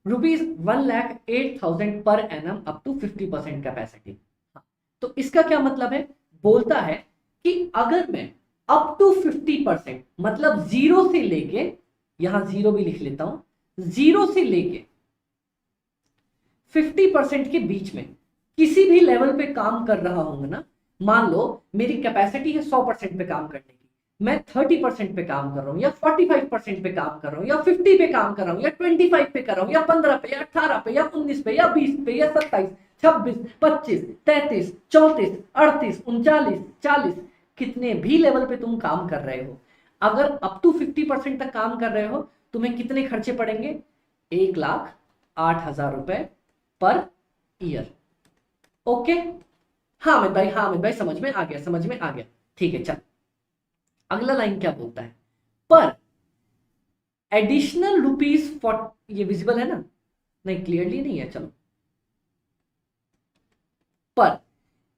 ₹1,08,000 per annum up to 50% capacity. हाँ, तो इसका क्या मतलब है, बोलता है कि अगर मैं अप टू 50%, मतलब जीरो से लेके, यहां जीरो भी लिख लेता हूं, जीरो से लेके 50% के बीच में किसी भी लेवल पे काम कर रहा हूं ना, मान लो मेरी कैपेसिटी है 100% पे काम करने की, मैं 30% पे काम कर रहा हूं, या 45% पे काम कर रहा हूं, या 50 पे काम कर रहा हूं, या 25 पे कर रहा हूं, या 15 पे, या 18 पे, या 19 पे, या 20 पे, या 27, 26, 25, 33, 34, 38, 39, 40, कितने भी लेवल पे तुम काम कर रहे हो, अगर अप टू 50% तक काम कर रहे हो, तुम्हें कितने खर्चे पड़ेंगे? 1,08,000 रुपए पर ईयर। ओके, हाँ अमित भाई, हाँ अमित भाई, समझ में आ गया, समझ में आ गया, ठीक है। चल अगला लाइन क्या बोलता है, पर एडिशनल रुपीज फॉर, ये विजिबल है ना, नहीं क्लियरली नहीं है, चलो, पर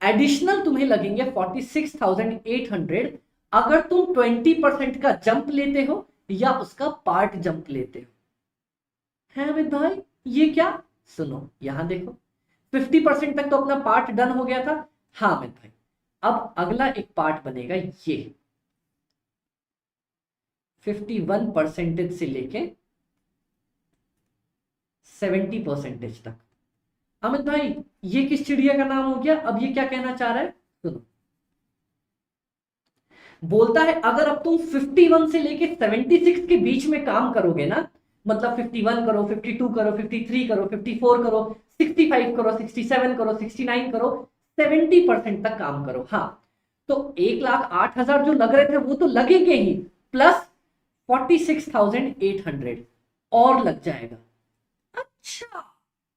एडिशनल तुम्हें लगेंगे 46,800 अगर तुम 20% का जंप लेते हो या उसका पार्ट जंप लेते हो। है अमित भाई ये क्या? सुनो यहां देखो, 50% तक तो अपना पार्ट डन हो गया था। हाँ अमित भाई, अब अगला एक पार्ट बनेगा ये 51% से लेके 70% तक। अमित भाई ये किस चिड़िया का नाम हो गया? अब ये क्या कहना चाह रहा है, सुनो, बोलता है अगर अब तुम 51 से लेके 76 के बीच में काम करोगे ना, मतलब 51 करो, 52 करो, 53 करो, 54 करो, 65 करो, 67 करो, 69 करो, 70% तक काम करो। हाँ, तो 1,08,000 जो लग रहे थे वो तो लगेंगे ही, प्लस 46,800 और लग जाएगा। अच्छा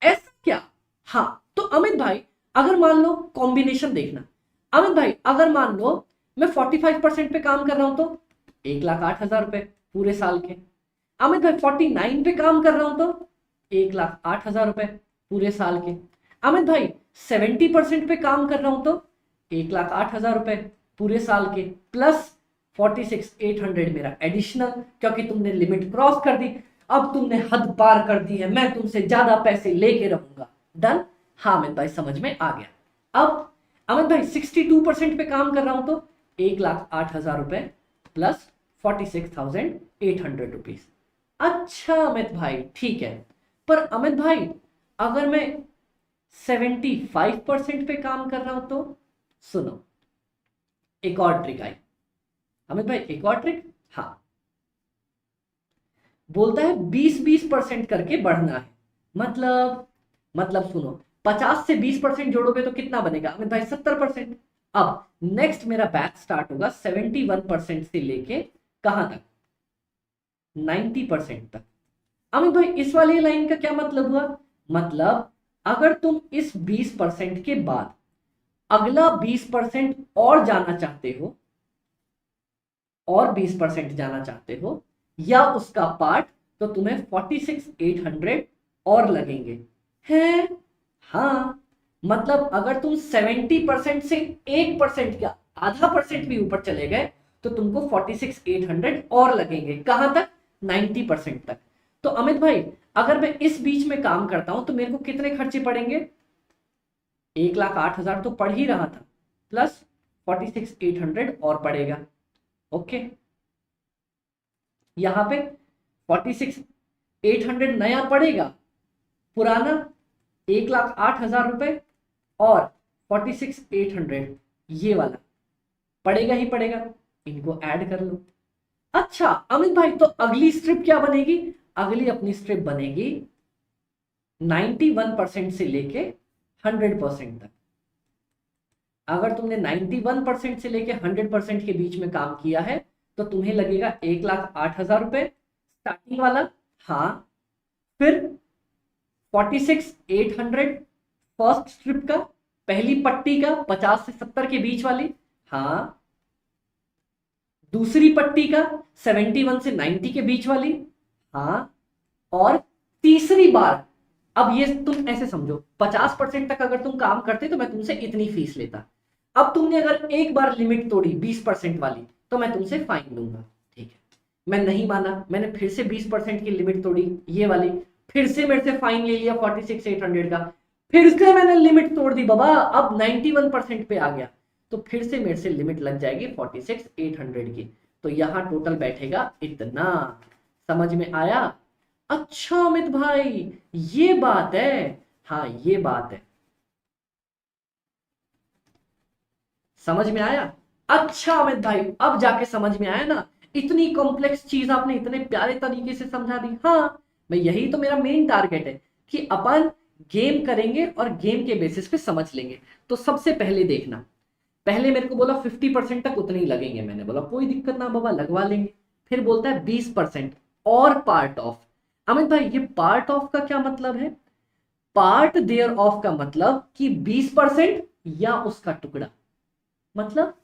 ऐसा क्या? हाँ, तो अमित भाई अगर मान लो, कॉम्बिनेशन देखना, अमित भाई अगर मान लो मैं 45% पे काम कर रहा हूं तो 1,08,000 रुपए पूरे साल के। अमित भाई 49 पे काम कर रहा हूं तो 1,08,000 रुपए पूरे साल के। अमित भाई 70% पे काम कर रहा हूं तो 1,08,000 रुपए पूरे साल के, प्लस 46,800 मेरा एडिशनल, क्योंकि तुमने लिमिट क्रॉस कर दी, अब तुमने हद पार कर दी है, मैं तुमसे ज्यादा पैसे लेके रहूंगा। डन? हाँ अमित भाई समझ में आ गया। अब अमित भाई 62% पे काम कर रहा हूं तो 1,08,000 रुपए प्लस 46,800 रुपीज। अच्छा अमित भाई ठीक है, पर अमित भाई अगर मैं 75% पे काम कर रहा हूं तो, सुनो एक और ट्रिक आई अमित भाई, एक और ट्रिक। हाँ, बोलता है 20-20% करके बढ़ना है, मतलब सुनो, 50 से 20% जोड़ोगे तो कितना बनेगा अमित भाई? 70%। अब नेक्स्ट मेरा बैच स्टार्ट होगा 71% से लेके कहां तक? 90% तक। अमित भाई इस वाली लाइन का क्या मतलब हुआ? मतलब अगर तुम इस 20% के बाद अगला 20% और जाना चाहते हो, और 20% जाना चाहते हो या उसका पार्ट, तो तुम्हें 46,800 और लगेंगे हैं। हाँ, मतलब अगर तुम 70% से 1% का आधा परसेंट भी ऊपर चले गए तो तुमको 46,800 और लगेंगे, कहां तक? 90% तक। तो अमित भाई अगर मैं इस बीच में काम करता हूं तो मेरे को कितने खर्चे पड़ेंगे? 1,08,000 तो पड़ ही रहा था, प्लस 46,800 और पड़ेगा। ओके, यहां पे 46,800 नया पड़ेगा, पुराना 1,08,000 रुपए और 46,800 ये वाला पड़ेगा ही पड़ेगा, इनको ऐड कर लो। अच्छा अमित भाई तो अगली स्ट्रिप क्या बनेगी? अगली अपनी स्ट्रिप बनेगी 91% से लेके 100% तक। अगर तुमने 91% से लेके 100% के बीच में काम किया है तो तुम्हें लगेगा 1,08,000 रुपए स्टार्टिंग वाला। हाँ, फिर 46,800 फर्स्ट स्ट्रिप का, पहली पट्टी का 50 से 70 के बीच वाली। हाँ, दूसरी पट्टी का 71 से 90 के बीच वाली। हाँ, और तीसरी बार, अब ये तुम ऐसे समझो 50% तक अगर तुम काम करते तो मैं तुमसे इतनी फीस लेता, अब तुमने अगर एक बार लिमिट तोड़ी 20% वाली तो मैं तुमसे फाइन लूंगा। ठीक है, मैं नहीं माना, मैंने फिर से 20% की लिमिट तोड़ी ये वाली, फिर से मेरे से फाइन ले लिया 46,800 का, फिर से मैंने लिमिट तोड़ दी बाबा, अब 91% पे आ गया, तो फिर से मेरे से लिमिट लग जाएगी 46,800 की। तो यहाँ टोटल बैठेगा इतना। समझ में आया? अच्छा अमित भाई ये बात है, हाँ ये बात है, समझ में आया? अच्छा अमित भाई अब जाके समझ में आया ना, इतनी कॉम्प्लेक्स चीज आपने इतने प्यारे तरीके से समझा दी। हाँ मैं यही तो मेरा मेन टारगेट है कि अपन गेम करेंगे और गेम के बेसिस पे समझ लेंगे। तो सबसे पहले देखना, पहले मेरे को बोला 50% तक उतने ही लगेंगे, मैंने बोला कोई दिक्कत ना बाबा लगवा लेंगे। फिर बोलता है 20% और पार्ट ऑफ। अमित भाई ये पार्ट ऑफ का क्या मतलब है? पार्ट देयर ऑफ का मतलब कि 20% या उसका टुकड़ा, मतलब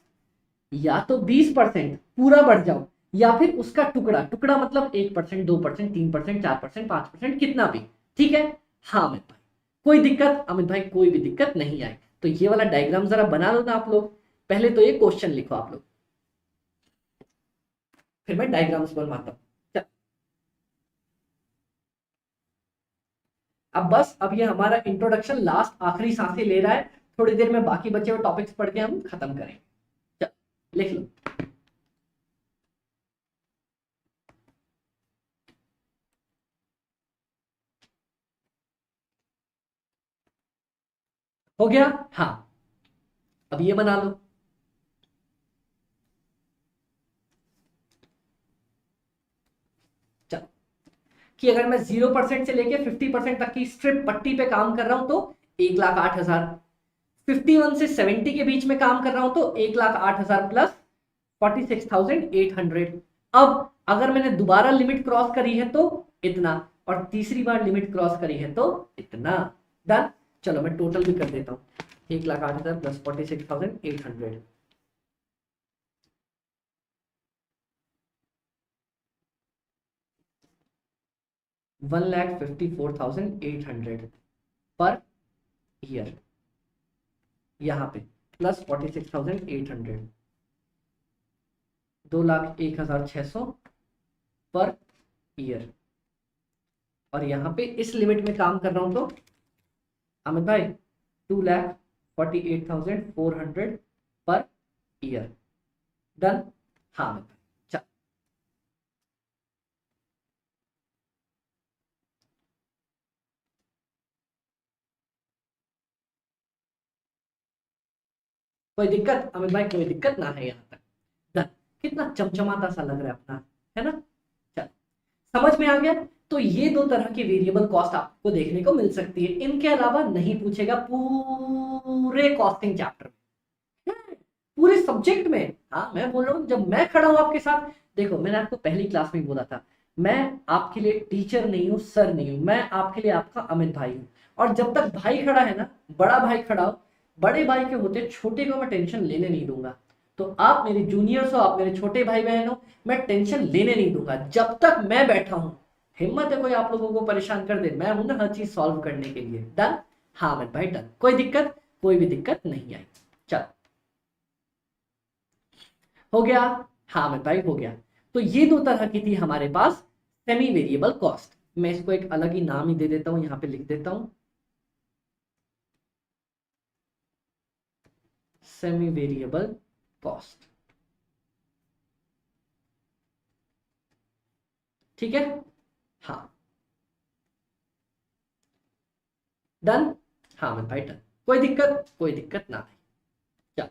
या तो 20% पूरा बढ़ जाओ या फिर उसका टुकड़ा, टुकड़ा मतलब 1%, 2%, 3%, 4%, 5%, कितना भी, ठीक है। हाँ अमित भाई कोई दिक्कत, अमित भाई कोई भी दिक्कत नहीं आई। तो ये वाला डायग्राम जरा बना लो ना आप लोग, पहले तो ये क्वेश्चन लिखो आप लोग, फिर मैं डायग्राम्स बनवाता हूँ। अब बस अब ये हमारा इंट्रोडक्शन लास्ट आखिरी सांसें ले रहा है, थोड़ी देर में बाकी बचे हुए टॉपिक्स पढ़ के हम खत्म करेंगे। चल लिख लो। हो गया? हाँ अब ये बना लो। चलो कि अगर मैं 0% से लेके 50% तक की स्ट्रिप पट्टी पे काम कर रहा हूं तो 1,08,000, 51 से 70 के बीच में काम कर रहा हूं तो 1,08,000 प्लस 46,800। अब अगर मैंने दोबारा लिमिट क्रॉस करी है तो इतना, और तीसरी बार लिमिट क्रॉस करी है तो इतना। डन। चलो मैं टोटल भी कर देता हूं, 1,08,000 प्लस 46,800, 1,54,800 पर ईयर, यहाँ पे प्लस 46,800, 2,01,600 पर ईयर। और यहाँ पे इस लिमिट में काम कर रहा हूं तो अमित भाई 2,48,400 पर ईयर। डन। हाँ अमित भाई चल। कोई दिक्कत अमित भाई? कोई दिक्कत ना है यहाँ तक। डन। कितना चमचमाता सा लग रहा है अपना, है ना? चल समझ में आ गया। तो ये दो तरह की वेरिएबल कॉस्ट आपको देखने को मिल सकती है, इनके अलावा नहीं पूछेगा पूरे कॉस्टिंग चैप्टर में, पूरे सब्जेक्ट में। हाँ मैं बोल रहा हूँ जब मैं खड़ा हूं आपके साथ, देखो मैंने आपको पहली क्लास में बोला था मैं आपके लिए टीचर नहीं हूँ, सर नहीं हूँ, मैं आपके लिए आपका अमित भाई हूँ। और जब तक भाई खड़ा है ना, बड़ा भाई खड़ा हो, बड़े भाई के होते छोटे को मैं टेंशन लेने नहीं दूंगा। तो आप मेरे जूनियर्स हो, आप मेरे छोटे भाई बहन हो, मैं टेंशन लेने नहीं दूंगा जब तक मैं बैठा हूं। हिम्मत है कोई आप लोगों को परेशान कर दे, मैं हूं ना हर चीज सॉल्व करने के लिए। डन। हाँ अमित भाई डन, कोई दिक्कत? कोई भी दिक्कत नहीं आई। चल हो गया? हाँ अमित भाई हो गया। तो ये दो तरह की थी हमारे पास सेमी वेरिएबल कॉस्ट। मैं इसको एक अलग ही नाम ही दे देता हूं, यहां पे लिख देता हूं सेमी वेरिएबल कॉस्ट। ठीक है? हाँ डन। हाँ अमित भाई डन, कोई दिक्कत? कोई दिक्कत ना आई। चल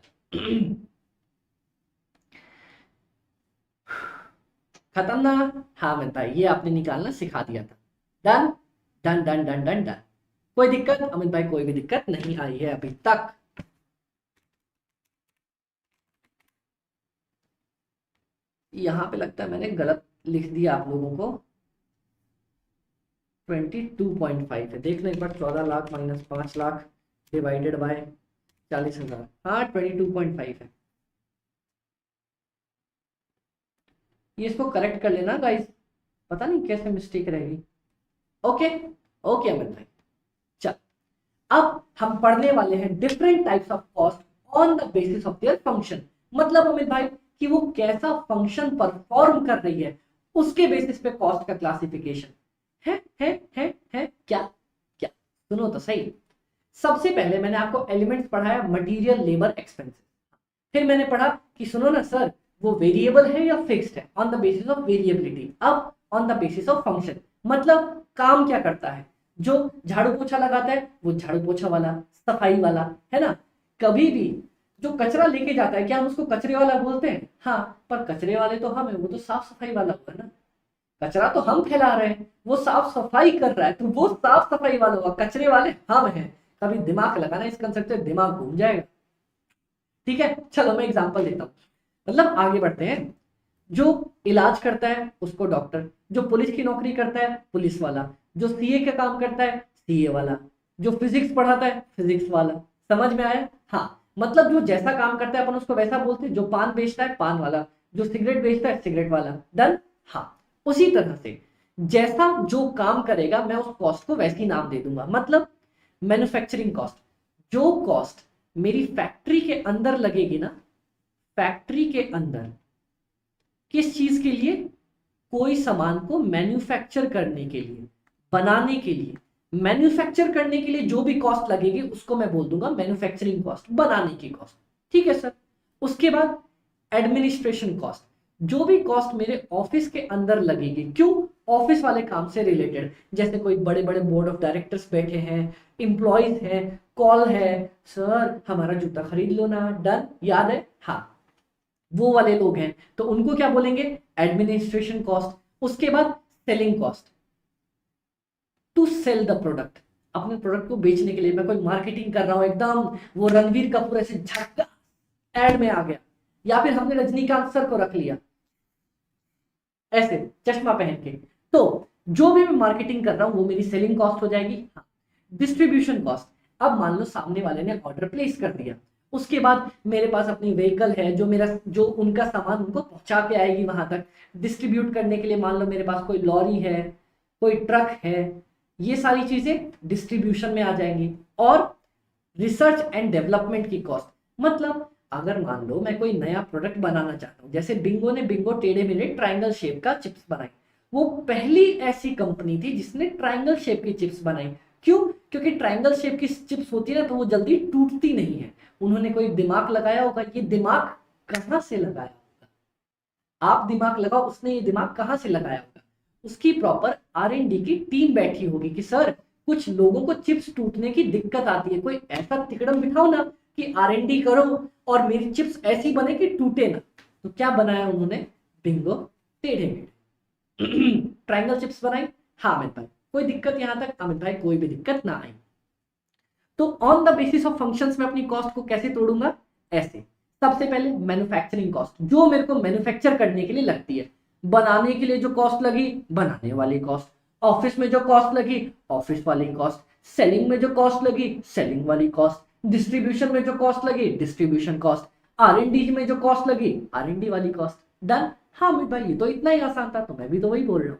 खत्म ना? हाँ अमित भाई ये आपने निकालना सिखा दिया था। Done done done done done done. कोई दिक्कत अमित भाई? कोई भी दिक्कत नहीं आई है अभी तक। यहां पे लगता है मैंने गलत लिख दिया आप लोगों को, 22.5 है। देख लो एक बार, 14 lakh minus 5 lakh divided by 40,000, हाँ 22.5 है। ये इसको करेक्ट कर लेना गाइस, पता नहीं कैसे मिस्टेक रहेगी। ओके ओके अमित भाई। चल अब हम पढ़ने वाले हैं different types of cost on the basis of their function. मतलब अमित भाई कि वो कैसा फंक्शन परफॉर्म कर रही है उसके बेसिस पे कॉस्ट का क्लासिफिकेशन है क्या? क्या सुनो तो सही। सबसे पहले मैंने आपको एलिमेंट्स पढ़ाया मटेरियल लेबर एक्सपेंसेस, फिर मैंने पढ़ा कि सुनो ना सर, वो वेरिएबल है या फिक्स्ड है, on the basis of variability. अब on the basis of function, मतलब काम क्या करता है, जो झाड़ू पोछा लगाता है वो झाड़ू पोछा वाला, सफाई वाला, है ना। कभी भी जो कचरा लेके जाता है, क्या हम उसको कचरे वाला बोलते हैं? हाँ, पर कचरे वाले तो हम है, वो तो साफ सफाई वाला होगा ना। कचरा तो हम फैला रहे हैं, वो साफ सफाई कर रहा है, तो वो साफ सफाई वाला होगा, कचरे वाले हम हैं। कभी दिमाग लगाना इस कंसेप्ट से, दिमाग घूम जाएगा। ठीक है, चलो मैं एग्जांपल देता हूँ, मतलब आगे बढ़ते हैं। जो इलाज करता है उसको डॉक्टर, जो पुलिस की नौकरी करता है पुलिस वाला, जो सीए का काम करता है सीए वाला, जो फिजिक्स पढ़ाता है फिजिक्स वाला। समझ में आया? हाँ, मतलब जो जैसा काम करता है अपन उसको वैसा बोलते हैं। जो पान बेचता है पान वाला, जो सिगरेट बेचता है सिगरेट वाला। डन? हाँ, उसी तरह से जैसा जो काम करेगा मैं उस कॉस्ट को वैसी नाम दे दूंगा। मतलब मैन्युफैक्चरिंग कॉस्ट, जो कॉस्ट मेरी फैक्ट्री के अंदर लगेगी ना, फैक्ट्री के अंदर किस चीज के लिए, कोई सामान को मैन्युफैक्चर करने के लिए, बनाने के लिए, मैन्युफैक्चर करने के लिए जो भी कॉस्ट लगेगी उसको मैं बोल दूंगा मैन्युफैक्चरिंग कॉस्ट, बनाने की कॉस्ट। ठीक है सर। उसके बाद एडमिनिस्ट्रेशन कॉस्ट, जो भी कॉस्ट मेरे ऑफिस के अंदर लगेगी। क्यों? ऑफिस वाले काम से रिलेटेड, जैसे कोई बड़े बड़े बोर्ड ऑफ डायरेक्टर्स बैठे हैं, इंप्लॉइज हैं, कॉल है, सर हमारा जूता खरीद लो ना। डन? याद है? हाँ, वो वाले लोग हैं, तो उनको क्या बोलेंगे? Administration cost. उसके बाद selling cost, to sell the product, अपने प्रोडक्ट को बेचने के लिए मैं कोई मार्केटिंग कर रहा हूं, एकदम वो रणवीर कपूर ऐसे झटका एड में आ गया, या फिर हमने रजनीकांत सर को रख लिया ऐसे चश्मा पहन के, तो जो भी मैं मार्केटिंग कर रहा हूं वो मेरी सेलिंग कॉस्ट हो जाएगी। हाँ। डिस्ट्रीब्यूशन कॉस्ट, अब मान लो सामने वाले ने ऑर्डर प्लेस कर दिया, उसके बाद मेरे पास अपनी व्हीकल है जो उनका सामान उनको पहुंचा के आएगी वहां तक डिस्ट्रीब्यूट करने के लिए। मान लो मेरे पास कोई लॉरी है, कोई ट्रक है, ये सारी चीजें डिस्ट्रीब्यूशन में आ जाएंगी। और रिसर्च एंड डेवलपमेंट की कॉस्ट, मतलब अगर मान लो मैं कोई नया प्रोडक्ट बनाना चाहता हूं, जैसे बिंगो ने बिंगो टेढ़े मेढ़े ट्रायंगल शेप का चिप्स बनाई, वो पहली ऐसी कंपनी थी जिसने ट्रायंगल शेप की चिप्स बनाई। क्यों? क्योंकि ट्रायंगल शेप की चिप्स होती है ना, तो वो जल्दी टूटती नहीं है। उन्होंने कोई दिमाग लगाया होगा, ये दिमाग कहां से लगाया होगा? आप दिमाग लगाओ, उसने ये दिमाग कहां से लगाया होगा? उसकी प्रॉपर R&D की टीम बैठी होगी कि सर कुछ लोगों को चिप्स टूटने की दिक्कत आती है, कोई ऐसा तिकड़म बिठाओ ना कि R&D करो और मेरी चिप्स ऐसी बने कि टूटे ना। तो क्या बनाया उन्होंने? बिंगो टेढ़े मेढ़े ट्रायंगल चिप्स बनाई। हाँ अमित भाई, कोई दिक्कत यहां तक? अमित भाई कोई भी दिक्कत ना आई। तो on the basis of functions में अपनी कॉस्ट को कैसे तोड़ूंगा? ऐसे, सबसे पहले मैन्युफैक्चरिंग कॉस्ट, जो मेरे को मैन्युफैक्चर करने के लिए लगती है। बनाने के लिए जो कॉस्ट लगी, बनाने वाली कॉस्ट। ऑफिस में जो कॉस्ट लगी, ऑफिस वाली कॉस्ट। सेलिंग में जो कॉस्ट लगी, सेलिंग वाली कॉस्ट। डिस्ट्रीब्यूशन में जो कॉस्ट लगी, डिस्ट्रीब्यूशन कॉस्ट। R&D में जो कॉस्ट लगी, R&D वाली कॉस्ट। डन? हाँ अमित भाई, ये तो इतना ही आसान था, तो मैं भी तो वही बोल रहा हूँ।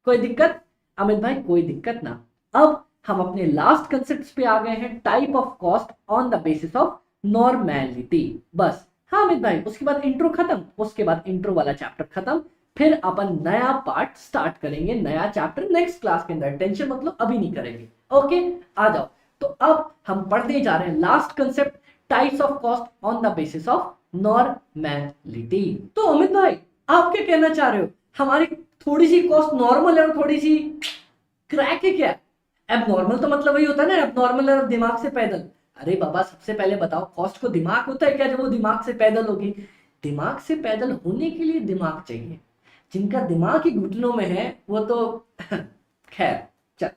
कोई दिक्कत? अमित भाई कोई दिक्कत ना। अब हम अपने लास्ट कंसेप्ट पे आ गए हैं, type of cost on the basis of normality. बस। हाँ अमित भाई, उसके बाद इंट्रो खत्म, उसके बाद इंट्रो वाला चैप्टर खत्म, फिर अपन नया पार्ट स्टार्ट करेंगे, नया चैप्टर नेक्स्ट क्लास के अंदर। टेंशन मतलब अभी नहीं करेंगे। ओके, आ जाओ। तो अब हम पढ़ते जा रहे हैं last concept, types of cost on the basis of normality. तो अमित भाई आप क्या कहना चाह रहे हो? हमारी थोड़ी सी कॉस्ट नॉर्मल है और थोड़ी सी क्रैक है क्या? एबनॉर्मल तो मतलब वही होता है ना, एबनॉर्मल है दिमाग से पैदल। अरे बाबा, सबसे पहले बताओ, कॉस्ट को दिमाग होता है क्या जब वो दिमाग से पैदल होगी? दिमाग से पैदल होने के लिए दिमाग चाहिए, जिनका दिमाग ही घुटनों में है वो तो खैर चल।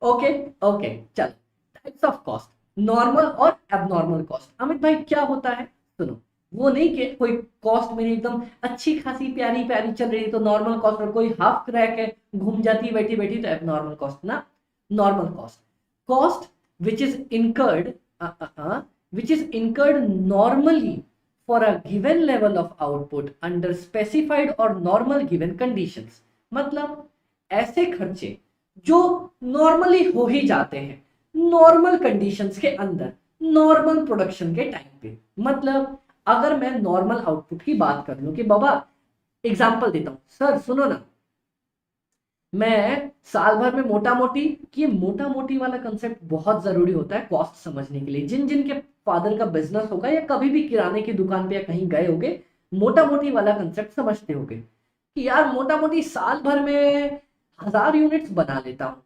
ओके ओके चल। टाइप्स ऑफ कॉस्ट, नॉर्मल और एबनॉर्मल कॉस्ट। अमित भाई क्या होता है? सुनो, वो नहीं कि कोई कॉस्ट मेरी एकदम अच्छी खासी प्यारी प्यारी चल रही है तो नॉर्मल कॉस्ट, और कोई हाफ क्रैक है घूम जाती है बैठी बैठी तो एबनॉर्मल कॉस्ट ना। Normal cost, cost which is incurred normally for a given level of output under specified और नॉर्मल गिवन कंडीशंस। मतलब ऐसे खर्चे जो नॉर्मली हो ही जाते हैं नॉर्मल कंडीशंस के अंदर, नॉर्मल प्रोडक्शन के टाइम पे। मतलब अगर मैं नॉर्मल आउटपुट की बात कर लूं कि बाबा, एग्जांपल देता हूं, सर सुनो ना, मैं साल भर में मोटा मोटी, ये मोटा मोटी वाला कंसेप्ट बहुत जरूरी होता है कॉस्ट समझने के लिए। जिन जिन के फादर का बिजनेस होगा या कभी भी किराने की दुकान पे या कहीं गए होगे, मोटा मोटी वाला कंसेप्ट समझते होगे कि यार मोटा मोटी साल भर में 1000 यूनिट्स बना लेता हूँ,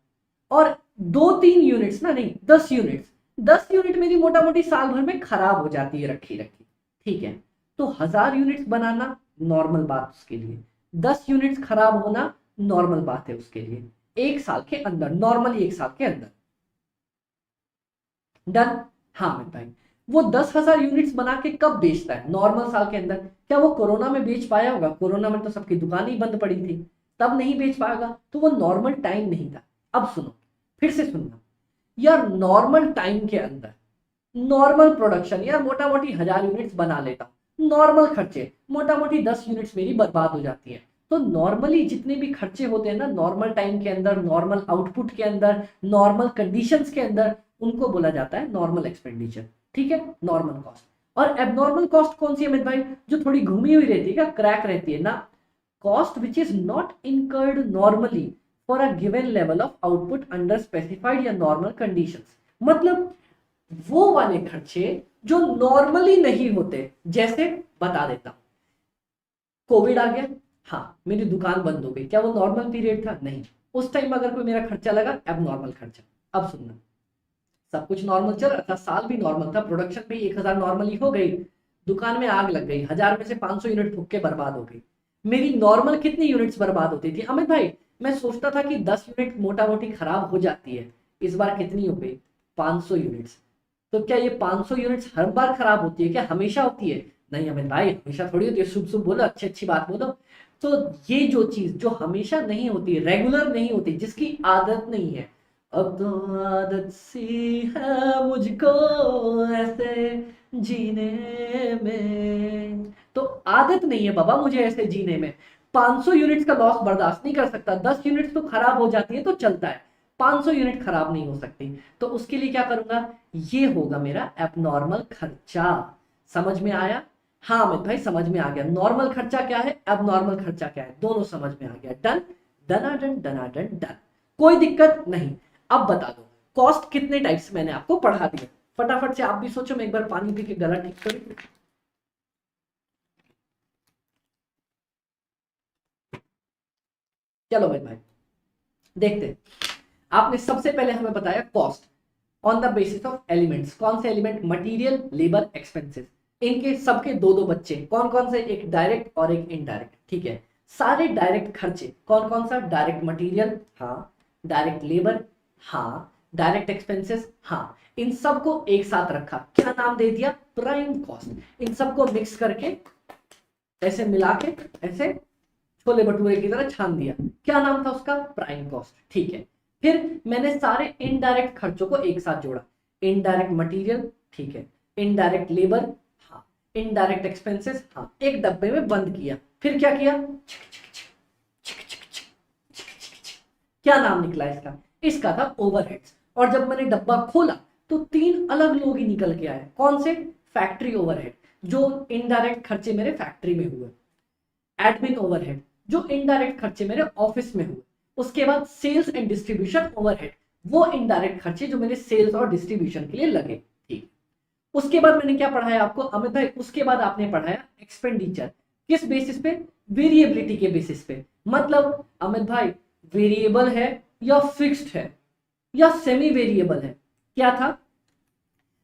और 2-3 यूनिट्स ना, नहीं 10 यूनिट्स, 10 यूनिट मेरी मोटा मोटी साल भर में खराब हो जाती है रखी रखी। ठीक है, तो 1000 यूनिट्स बनाना नॉर्मल बात उसके लिए, 10 यूनिट्स खराब होना नॉर्मल बात है उसके लिए, एक साल के अंदर, नॉर्मली एक साल के अंदर। डन। हाँ मैं भाई, वो 10,000 यूनिट्स बना के कब बेचता है? नॉर्मल साल के अंदर। क्या वो कोरोना में बेच पाया होगा? कोरोना में तो सबकी दुकान ही बंद पड़ी थी, तब नहीं बेच पाएगा, तो वो नॉर्मल टाइम नहीं था। अब सुनो, फिर से सुनना यार, नॉर्मल टाइम के अंदर नॉर्मल प्रोडक्शन, यार मोटा मोटी 1000 यूनिट्स बना लेता हूँ, नॉर्मल खर्चे मोटा मोटी 10 यूनिट्स मेरी बर्बाद हो जाती है। तो नॉर्मली जितने भी खर्चे होते हैं ना, नॉर्मल टाइम के अंदर, नॉर्मल आउटपुट के अंदर, नॉर्मल कंडीशंस के अंदर, उनको बोला जाता है नॉर्मल एक्सपेंडिचर। ठीक है, नॉर्मल कॉस्ट। और एबनॉर्मल कॉस्ट कौन सी है अमित भाई? जो थोड़ी घूमी हुई रहती है, क्या क्रैक रहती है ना, cost which is not incurred normally for a given level of output under specified या नॉर्मल कंडीशंस। मतलब वो वाले खर्चे जो नॉर्मली नहीं होते, जैसे बता देता हूं, कोविड आ गया, हाँ मेरी दुकान बंद हो गई, क्या वो नॉर्मल पीरियड था? नहीं। उस टाइम अगर कोई मेरा खर्चा लगा, अब नॉर्मल खर्चा। अब सुनना, सब कुछ नॉर्मल चल रहा था, साल भी नॉर्मल था, प्रोडक्शन भी 1000 नॉर्मली हो गई, दुकान में आग लग गई, 1000 में से 500 यूनिट फूक के बर्बाद हो गई। मेरी नॉर्मल कितनी यूनिट्स बर्बाद होती थी अमित भाई? मैं सोचता था कि 10 यूनिट मोटा मोटी खराब हो जाती है, इस बार कितनी हो गई? 500 यूनिट्स। तो क्या ये 500 यूनिट्स हर बार खराब होती है? क्या हमेशा होती है? नहीं अमित भाई, हमेशा थोड़ी होती है। शुभ शुभ बोलो, अच्छी अच्छी बात बोलो। तो ये जो चीज जो हमेशा नहीं होती, रेगुलर नहीं होती, जिसकी आदत नहीं है, अब तो आदत सी है मुझको ऐसे जीने में, तो आदत नहीं है बाबा मुझे ऐसे जीने में। 500 यूनिट्स का लॉस बर्दाश्त नहीं कर सकता, 10 यूनिट्स तो खराब हो जाती है तो चलता है, 500 यूनिट खराब नहीं हो सकती। तो उसके लिए क्या करूंगा? ये होगा मेरा एबनॉर्मल खर्चा। समझ में आया? हाँ अमित भाई समझ में आ गया, नॉर्मल खर्चा क्या है, एबनॉर्मल खर्चा क्या है, दोनों समझ में आ गया। डन, डनाडन डनाडन डन, कोई दिक्कत नहीं। अब बता दो कॉस्ट कितने टाइप्स मैंने आपको पढ़ा दिया, फटाफट से आप भी सोचो, मैं एक बार पानी पी के गला ठीक करूं। चलो भाई भाई देखते हैं। आपने सबसे पहले हमें बताया cost on the basis of elements. कौन से एलिमेंट? Material, labour, expenses. इनके सबके दो दो बच्चे, कौन कौन से? एक डायरेक्ट और एक इनडायरेक्ट। ठीक है, सारे डायरेक्ट खर्चे कौन कौन सा? डायरेक्ट मटेरियल, हाँ। डायरेक्ट लेबर, हाँ। डायरेक्ट एक्सपेंसेस, हाँ। इन सबको एक साथ रखा, क्या नाम दे दिया? Prime cost. इन सबको मिक्स करके ऐसे मिला के ऐसे छोले भटूरे की तरह छान दिया, क्या नाम था उसका? Prime cost. ठीक है, फिर मैंने सारे इनडायरेक्ट खर्चों को एक साथ जोड़ा, इनडायरेक्ट मटेरियल, ठीक है, इनडायरेक्ट लेबर, हाँ, इनडायरेक्ट एक्सपेंसेस, हाँ, एक डब्बे में बंद किया। फिर क्या किया? क्या नाम निकला इसका? इसका था ओवरहेड्स। और जब मैंने डब्बा खोला तो 3 अलग लोग ही निकल के आए। कौन से? फैक्ट्री ओवरहेड, जो इनडायरेक्ट खर्चे मेरे फैक्ट्री में हुए। एडमिन ओवरहेड, जो इनडायरेक्ट खर्चे मेरे ऑफिस में हुए। उसके बाद सेल्स एंड डिस्ट्रीब्यूशन ओवरहेड, वो इनडायरेक्ट खर्चे जो मेरे सेल्स और डिस्ट्रीब्यूशन के लिए लगे। ठीक, उसके बाद मैंने क्या पढ़ाया आपको अमित भाई? उसके बाद आपने पढ़ाया एक्सपेंडिचर। किस बेसिस पे? वेरिएबिलिटी के बेसिस पे। मतलब अमित भाई वेरिएबल है या फिक्स्ड है या सेमी वेरिएबल है? क्या था?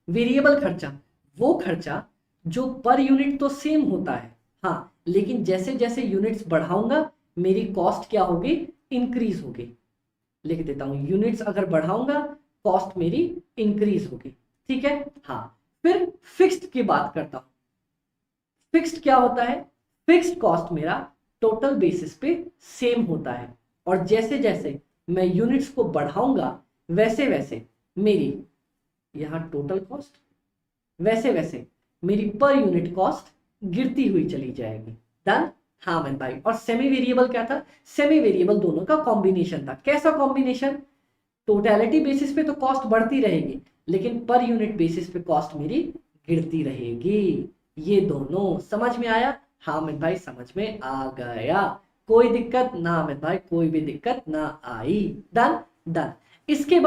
वेरिएबल खर्चा वो खर्चा जो पर यूनिट तो सेम होता है, हाँ, लेकिन जैसे जैसे यूनिट्स बढ़ाऊंगा मेरी कॉस्ट क्या होगी? इंक्रीज होगी। लिख देता हूं, यूनिट्स अगर बढ़ाऊंगा कॉस्ट मेरी इंक्रीज होगी। ठीक है, हाँ। फिर फिक्स्ड की बात करता हूं। फिक्स्ड क्या होता है? फिक्स्ड कॉस्ट मेरा टोटल बेसिस पे सेम होता है, और जैसे जैसे मैं यूनिट्स को बढ़ाऊंगा वैसे वैसे मेरी यहां टोटल कॉस्ट, वैसे वैसे मेरी पर यूनिट कॉस्ट गिरती हुई चली जाएगी। डन। हाँ मैं भाई, और सेमी वेरिएबल क्या था? सेमी वेरिएबल दोनों का कॉम्बिनेशन था। कैसा कॉम्बिनेशन? टोटलिटी बेसिस पे तो कॉस्ट बढ़ती रहेगी, लेकिन पर यूनिट बेसिस पे कॉस्ट मेरी गिरती रहेगी। ये दोनों समझ में आया? हाँ मैं भाई समझ में आ गया। कोई दिक्कत ना अमित भाई, कोई भी दिक्कत ना आई। Done done. इसके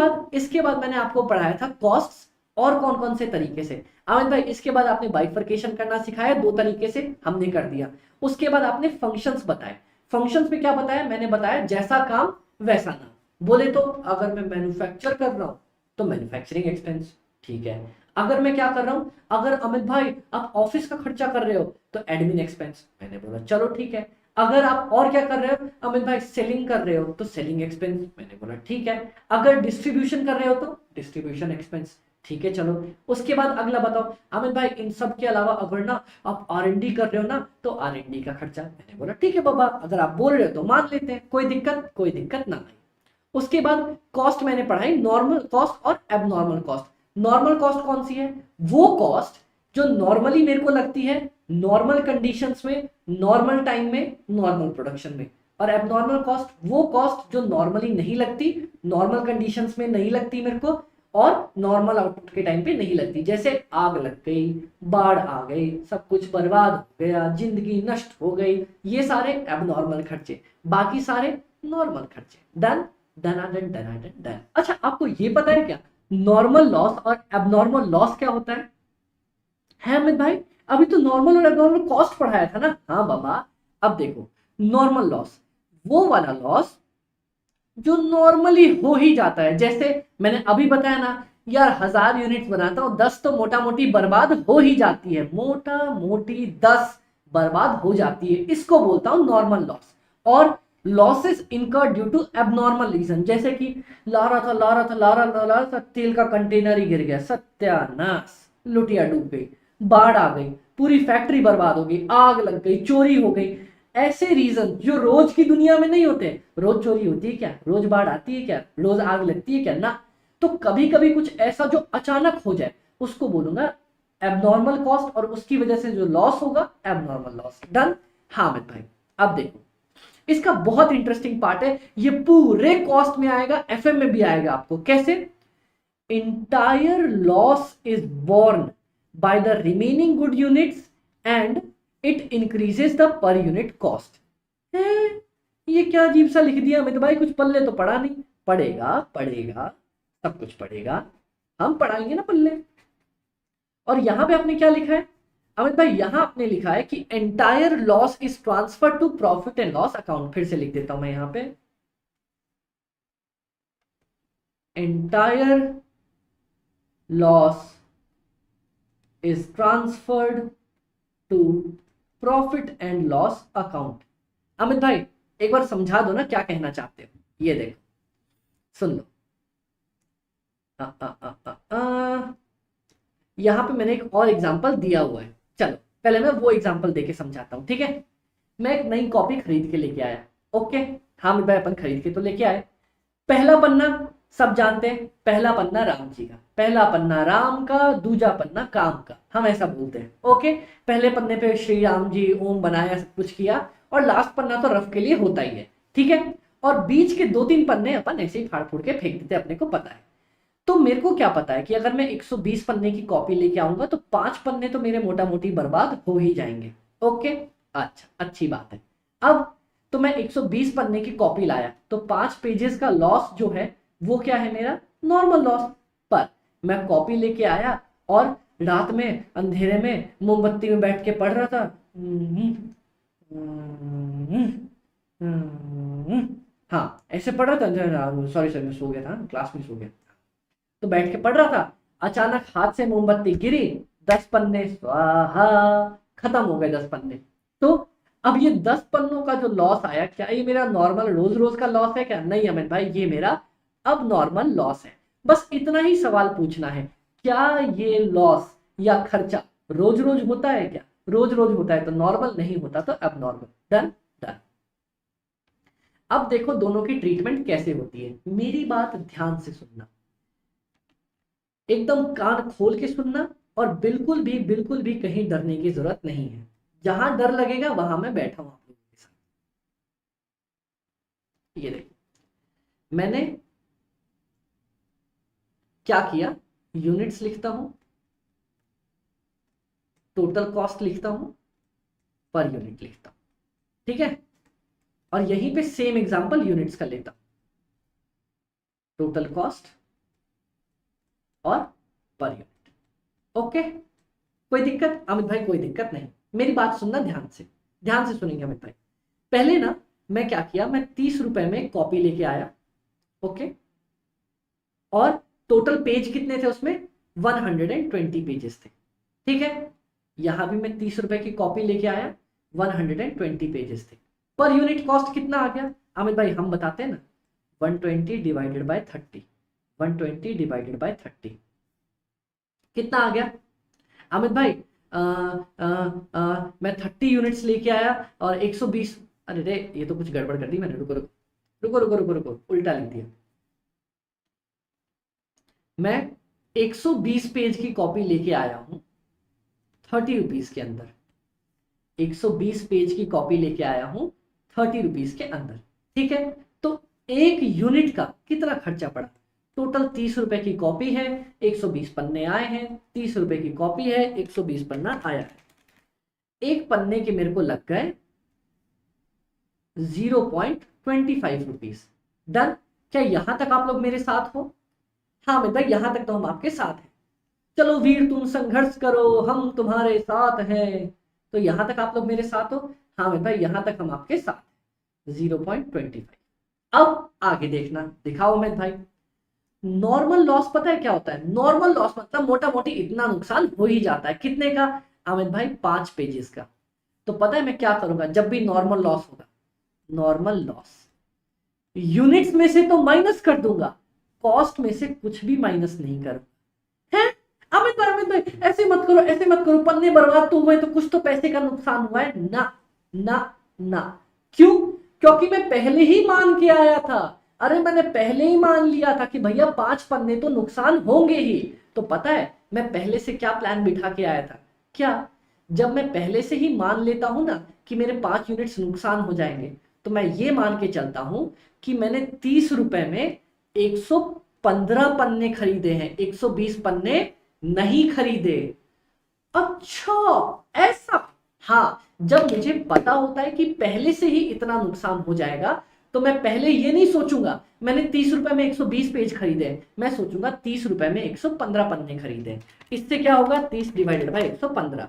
बाद मैंने आपको पढ़ाया था कॉस्ट्स और कौन कौन से तरीके से। अमित भाई इसके बाद आपने बाइफरकेशन करना सिखाया, दो तरीके से हमने कर दिया। उसके बाद आपने फंक्शंस बताए। फंक्शंस में क्या बताया, मैंने बताया जैसा काम वैसा नाम। बोले तो अगर मैं मैन्युफैक्चर कर रहा हूं तो मैन्युफैक्चरिंग एक्सपेंस, ठीक है। अगर मैं क्या कर रहा हूं, अगर अमित भाई आप ऑफिस का खर्चा कर रहे हो तो एडमिन एक्सपेंस, मैंने बोला चलो ठीक है। अगर आप और क्या कर रहे हो अमित भाई, सेलिंग कर रहे हो तो सेलिंग एक्सपेंस, मैंने बोला ठीक है। अगर डिस्ट्रीब्यूशन कर रहे हो तो डिस्ट्रीब्यूशन एक्सपेंस, ठीक है चलो। उसके बाद अगला बताओ अमित भाई, इन सब के अलावा अगर ना आप R&D कर रहे हो ना तो R&D का खर्चा, मैंने बोला ठीक है बाबा, अगर आप बोल रहे हो तो मान लेते हैं, कोई दिक्कत ना आई। उसके बाद कॉस्ट मैंने पढ़ाई, नॉर्मल कॉस्ट और एबनॉर्मल कॉस्ट। नॉर्मल कॉस्ट कौन सी है, वो कॉस्ट जो नॉर्मली मेरे को लगती है नॉर्मल कंडीशंस में, नॉर्मल टाइम में, नॉर्मल प्रोडक्शन में। और एबनॉर्मल कॉस्ट वो कॉस्ट जो नॉर्मली नहीं लगती, नॉर्मल कंडीशंस में नहीं लगती मेरे को, और नॉर्मल आउटपुट के टाइम पे नहीं लगती। जैसे आग लग गई, बाढ़ आ गई, सब कुछ बर्बाद हो गया, जिंदगी नष्ट हो गई, ये सारे एबनॉर्मल खर्चे, बाकी सारे नॉर्मल खर्चे। Done done done done done. अच्छा आपको ये पता है क्या नॉर्मल लॉस और एबनॉर्मल लॉस क्या होता है अमित भाई? अभी तो नॉर्मल और एबनॉर्मल कॉस्ट पढ़ाया था ना। हाँ बाबा, अब देखो नॉर्मल लॉस वो वाला लॉस जो नॉर्मली हो ही जाता है। जैसे मैंने अभी बताया ना यार, 1000 यूनिट्स बनाता हूं, 10 तो मोटा मोटी बर्बाद हो ही जाती है, मोटा मोटी 10 बर्बाद हो जाती है, इसको बोलता हूं नॉर्मल लॉस। और losses incurred due to abnormal reason, जैसे कि ला रहा था, तेल का कंटेनर ही गिर गया, सत्यानाश, लुटिया डूब गई, बाढ़ आ गई, पूरी फैक्ट्री बर्बाद हो गई, आग लग गई, चोरी हो गई। ऐसे रीजन जो रोज की दुनिया में नहीं होते। रोज चोरी होती है क्या, रोज बाढ़ आती है क्या, रोज आग लगती है क्या, ना। तो कभी कभी कुछ ऐसा जो अचानक हो जाए उसको बोलूंगा एबनॉर्मल कॉस्ट, और उसकी वजह से जो लॉस होगा एबनॉर्मल लॉस। डन। हाँ अमित भाई अब देखो, इसका बहुत इंटरेस्टिंग पार्ट है, ये पूरे कॉस्ट में आएगा, एफएम में भी आएगा आपको। कैसे? Entire loss is borne by the remaining good units and it increases the per unit cost. ये क्या अजीब सा लिख दिया अमित भाई, कुछ पल्ले तो पढ़ा नहीं। पढ़ेगा पढ़ेगा, सब कुछ पढ़ेगा, हम पढ़ाएंगे ना पल्ले। और यहां पे आपने क्या लिखा है अमित भाई, यहां आपने लिखा है कि entire loss is transfer to profit and loss account. फिर से लिख देता हूं मैं यहां पे, entire loss is transferred to profit and loss account. Amit भाई एक बार समझा दो ना क्या कहना चाहते हो, ये देखो सुन लो। यहां पे मैंने एक और एग्जांपल दिया हुआ है, चलो पहले मैं वो एग्जांपल देके समझाता हूं, ठीक है। मैं एक नई कॉपी खरीद के लेके आया, ओके। हाँ अमित भाई अपन खरीद के तो लेके आए। पहला पन्ना सब जानते हैं, पहला पन्ना राम जी का, पहला पन्ना राम का, दूजा पन्ना काम का, हम ऐसा बोलते हैं, ओके। पहले पन्ने पे श्री राम जी ओम बनाया, सब कुछ किया, और लास्ट पन्ना तो रफ के लिए होता ही है, ठीक है। और बीच के 2-3 पन्ने अपन ऐसे ही फाड़ फूड़ के फेंक देते, अपने को पता है। तो मेरे को क्या पता है कि अगर मैं 120 पन्ने की कॉपी लेके आऊंगा तो 5 पन्ने तो मेरे मोटा मोटी बर्बाद हो ही जाएंगे, ओके। अच्छा अच्छी बात है। अब तो मैं 120 पन्ने की कॉपी लाया तो 5 पेजेस का लॉस जो है वो क्या है, मेरा नॉर्मल लॉस। पर मैं कॉपी लेके आया और रात में अंधेरे में मोमबत्ती में बैठ के पढ़ रहा था, हाँ ऐसे पढ़ रहा था, सॉरी सॉरी मैं सो गया था, क्लास में सो गया, तो बैठ के पढ़ रहा था, अचानक हाथ से मोमबत्ती गिरी, 10 पन्ने स्वाहा, खत्म हो गए 10 पन्ने। तो अब ये 10 पन्नों का जो लॉस आया, क्या ये मेरा नॉर्मल रोज रोज का लॉस है क्या? नहीं अमित भाई, ये मेरा अब नॉर्मल लॉस है। बस इतना ही सवाल पूछना है, क्या ये लॉस या खर्चा रोज रोज होता है क्या? रोज रोज होता है तो नॉर्मल, नहीं होता तो अब नॉर्मल। Done done. अब देखो दोनों की ट्रीटमेंट कैसे होती है, मेरी बात ध्यान से सुनना, एकदम कान खोल के सुनना, और बिल्कुल भी कहीं डरने की जरूरत नहीं है। जहां डर लगेगा वहां मैं बैठा हूं आप लोगों के साथ। ये देखो मैंने क्या किया, यूनिट्स लिखता हूं, टोटल कॉस्ट लिखता हूं, पर यूनिट लिखता हूं, ठीक है। और यहीं पे सेम एग्जांपल यूनिट्स का लेता हूं, टोटल कॉस्ट और पर यूनिट। ओके, कोई दिक्कत अमित भाई? कोई दिक्कत नहीं, मेरी बात सुनना ध्यान से, ध्यान से सुनेंगे अमित भाई। पहले ना मैं क्या किया, मैं 30 रुपए में कॉपी लेके आया, ओके, और टोटल पेज कितने थे उसमें, 120 पेजेस थे, ठीक है। यहां भी मैं 30 रुपए की कॉपी लेके आया, 120 पेजेस थे। पर यूनिट कॉस्ट कितना आ गया अमित भाई? हम बताते हैं ना, 120 डिवाइडेड बाय 30, 120 डिवाइडेड बाय 30 कितना आ गया अमित भाई? मैं 30 यूनिट्स लेके आया और 120, अरे रे ये तो कुछ गड़बड़ कर दी मैंने, रुको रुको रुको रुको रुको रुको, उल्टा लिख दिया। मैं 120 पेज की कॉपी लेके आया हूं 30 रुपीज के अंदर, 120 पेज की कॉपी लेके आया हूं 30 रुपीज के अंदर, ठीक है। तो एक यूनिट का कितना खर्चा पड़ा? टोटल 30 रुपए की कॉपी है, 120 पन्ने आए हैं, 30 रुपए की कॉपी है, 120 पन्ना आया है। एक पन्ने के मेरे को लग गए 0.25 रुपीज। डन? क्या यहां तक आप लोग मेरे साथ हो? हाँ मतलब यहां तक तो हम आपके साथ हैं। चलो वीर तुम संघर्ष करो, हम तुम्हारे साथ हैं। तो यहां तक आप लोग मेरे साथ हो? हाँ मतलब यहां तक हम आपके साथ हैं, 0.25। अब आगे देखना, दिखाओ अमित भाई। नॉर्मल लॉस पता है क्या होता है? नॉर्मल लॉस मतलब मोटा मोटी इतना नुकसान हो ही जाता है। कितने का अमित भाई? 5 पेजेस का। तो पता है मैं क्या करूंगा जब भी नॉर्मल लॉस होगा? नॉर्मल लॉस यूनिट्स में से तो माइनस कर दूंगा, कॉस्ट में से कुछ भी माइनस नहीं करूंगा। है अमित भाई ऐसे मत करो, ऐसे मत करो, पन्ने बर्बाद तो हुए तो कुछ तो पैसे का नुकसान हुआ है ना। ना ना, क्यों? क्योंकि मैं पहले ही मान के आया था। अरे मैंने पहले ही मान लिया था कि भैया 5 पन्ने तो नुकसान होंगे ही। तो पता है मैं पहले से क्या प्लान बिठा के आया था? क्या? जब मैं पहले से ही मान लेता हूं ना कि मेरे 5 यूनिट्स नुकसान हो जाएंगे, तो मैं ये मान के चलता हूं कि मैंने 30 रुपए में 115 पन्ने खरीदे हैं, 120 पन्ने नहीं खरीदे। अच्छा ऐसा? हाँ, जब मुझे पता होता है कि पहले से ही इतना नुकसान हो जाएगा, तो मैं पहले ये नहीं सोचूंगा मैंने 30 रुपए में 120 पेज खरीदे, मैं सोचूंगा 30 रुपए में 115 पन्ने खरीदे। इससे क्या होगा? 30 डिवाइडेड बाय 115,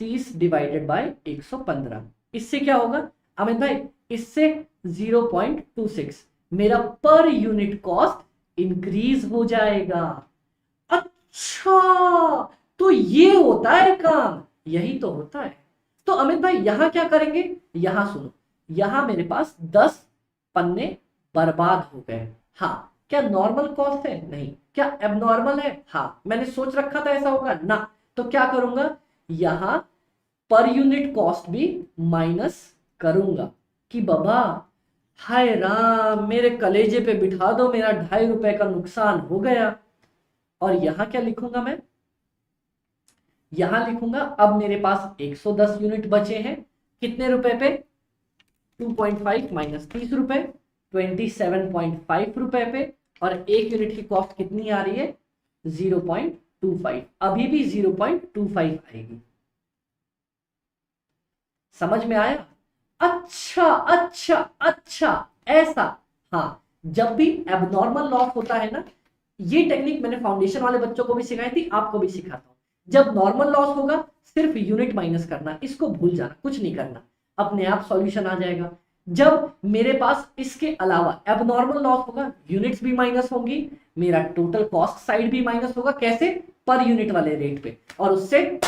30 डिवाइडेड बाय 115, इससे क्या होगा अमित भाई? इससे 0.26 मेरा पर यूनिट कॉस्ट इंक्रीज हो जाएगा। अच्छा, तो ये होता है काम, यही तो होता है। तो अमित भाई यहां क्या करेंगे? यहां सुनो, यहां मेरे पास 10 पन्ने बर्बाद हो गए। हाँ, क्या नॉर्मल कॉस्ट है? नहीं। क्या एबनॉर्मल है? हाँ, मैंने सोच रखा था ऐसा होगा ना। तो क्या करूंगा? यहां पर यूनिट कॉस्ट भी माइनस करूंगा कि बाबा हाय राम, मेरे कलेजे पे बिठा दो, मेरा 2.5 रुपए का नुकसान हो गया। और यहां क्या लिखूंगा मैं? यहां लिखूंगा अब मेरे पास 110 यूनिट बचे हैं, कितने रुपए पे? 2.5 माइनस 30 रुपए, 27.5 रुपए पे। और एक यूनिट की कॉस्ट कितनी आ रही है? 0.25। अभी भी 0.25 आएगी। समझ में आया? अच्छा अच्छा अच्छा, ऐसा। हाँ, जब भी एबनॉर्मल लॉस होता है ना, ये टेक्निक मैंने फाउंडेशन वाले बच्चों को भी सिखाई थी, आपको भी सिखाता हूं। जब नॉर्मल लॉस होगा सिर्फ यूनिट माइनस करना, इसको भूल जाना, कुछ नहीं करना, अपने आप सॉल्यूशन आ जाएगा। जब मेरे पास इसके अलावा एबनॉर्मल लॉस होगा, यूनिट्स भी माइनस होंगी, मेरा टोटल कॉस्ट साइड भी माइनस होगा। कैसे? पर यूनिट वाले रेट पे। और उससे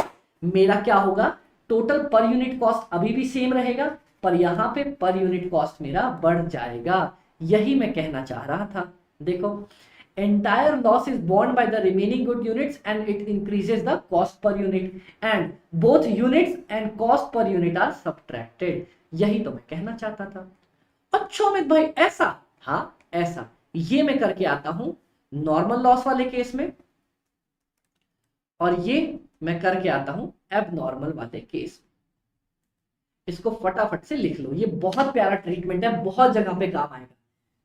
मेरा क्या होगा? टोटल पर यूनिट कॉस्ट अभी भी सेम रहेगा, पर यहां पे पर यूनिट कॉस्ट मेरा बढ़ जाएगा। यही मैं कहना चाह रहा था। देखो, entire loss is borne by the remaining good units and it increases the cost per unit and both units and cost per unit are subtracted। यही तो मैं कहना चाहता था। अच्छा अमित भाई ऐसा? हाँ ऐसा। ये मैं करके आता हूं नॉर्मल लॉस वाले केस में, और ये मैं करके आता हूं एबनॉर्मल वाले केस में। इसको फटाफट से लिख लो, ये बहुत प्यारा ट्रीटमेंट है, बहुत जगह पे काम आएगा।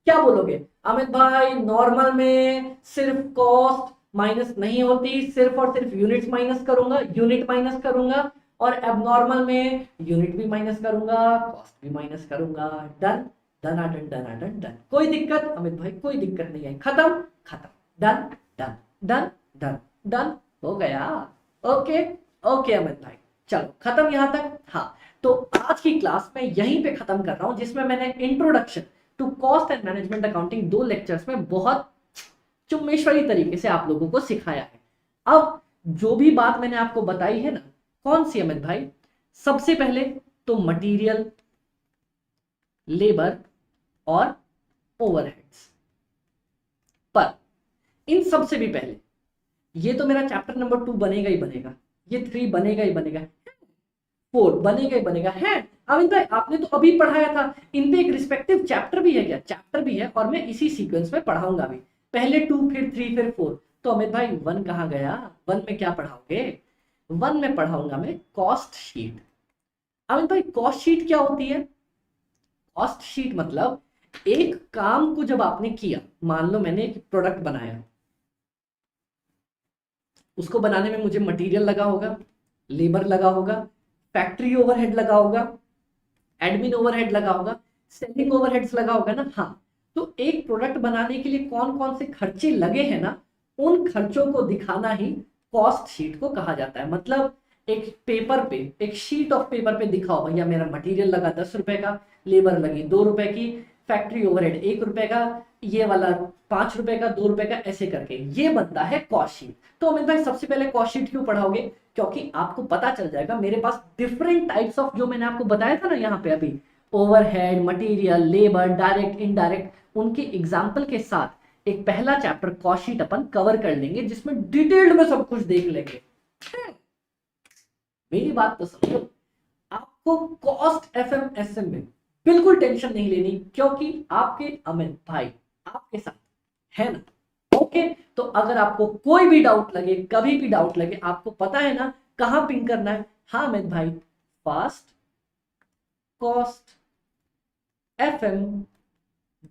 क्या बोलोगे अमित भाई? नॉर्मल में सिर्फ कॉस्ट माइनस नहीं होती, सिर्फ और सिर्फ यूनिट्स माइनस करूंगा, यूनिट माइनस करूंगा, और एबनॉर्मल में यूनिट भी माइनस करूंगा, कॉस्ट भी माइनस करूंगा। Done, done done done done. कोई दिक्कत अमित भाई? कोई दिक्कत नहीं है। खत्म, खत्म, done done done done done, हो गया। ओके ओके अमित भाई, चलो खत्म यहां तक। हाँ, तो आज की क्लास में यहीं पे खत्म कर रहा हूं, जिसमें मैंने introduction to cost and management accounting 2 lectures में बहुत चुम्मेश्वरी तरीके से आप लोगों को सिखाया है। अब जो भी बात मैंने आपको बताई है ना, कौन सी अमित भाई? सबसे पहले तो मटेरियल, लेबर और ओवरहेड्स। पर इन सबसे भी पहले ये तो मेरा चैप्टर नंबर 2 बनेगा ही बनेगा, ये 3 बनेगा ही बनेगा, 4 बनेगा ही बनेगा है। अमित भाई आपने तो अभी पढ़ाया था, इन पे एक रिस्पेक्टिव चैप्टर भी है क्या? चैप्टर भी है, और मैं इसी सीक्वेंस में पढ़ाऊंगा भी। पहले 2, फिर 3, फिर 4। तो अमित भाई 1 कहाँ गया? 1 में क्या पढ़ाओगे? 1 में पढ़ाऊंगा मैं कॉस्ट शीट। अमित भाई कॉस्ट शीट क्या होती है? कॉस्ट शीट मतलब एक काम को जब आपने किया, मान लो मैंने एक प्रोडक्ट बनाया, उसको बनाने में मुझे मटेरियल लगा होगा, लेबर लगा होगा, फैक्ट्री ओवरहेड लगा होगा, एडमिन ओवरहेड लगा होगा, सेलिंग ओवरहेड्स लगा होगा ना। हाँ, तो एक प्रोडक्ट बनाने के लिए कौन कौन से खर्चे लगे हैं ना, उन खर्चों को दिखाना ही कॉस्ट शीट को कहा जाता है। मतलब एक पेपर पे, एक शीट ऑफ पेपर पे दिखाओ भैया मेरा मटेरियल लगा 10 रुपए का, लेबर लगी 2 रुपए की, फैक्ट्री ओवरहेड 1 रुपए का, ये वाला 5 रुपए का, 2 रुपए का, ऐसे करके ये बनता है कॉस्ट शीट। तो अमित भाई सबसे पहले कॉस्ट शीट क्यों पढ़ाओगे? क्योंकि आपको पता चल जाएगा मेरे पास डिफरेंट टाइप्स ऑफ, जो मैंने आपको बताया था ना यहाँ पे अभी, overhead, material, labour, direct, indirect, उनके एग्जाम्पल के साथ एक पहला चैप्टर कॉस्ट शीट अपन कवर कर लेंगे, जिसमें डिटेल्ड में सब कुछ देख लेंगे। मेरी बात तो समझो, आपको कॉस्ट एफएमएसएम में बिल्कुल टेंशन नहीं लेनी, क्योंकि आपके अमित भाई आपके साथ है ना। ओके, तो अगर आपको कोई भी डाउट लगे, कभी भी डाउट लगे, आपको पता है ना कहां पिंग करना है। हाँ अमित भाई, fast cost FM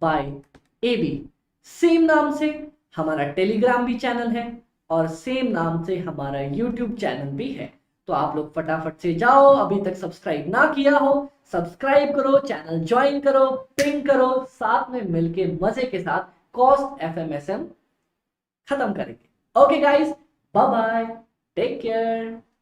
by AB, same नाम से हमारा टेलीग्राम भी चैनल है, और सेम नाम से हमारा यूट्यूब चैनल भी है। तो आप लोग फटाफट से जाओ, अभी तक सब्सक्राइब ना किया हो सब्सक्राइब करो, चैनल ज्वाइन करो, पिंग करो, साथ में मिलके मजे के साथ कॉस्ट एफएमएसएम खत्म करेंगे। Okay guys, bye bye, take care.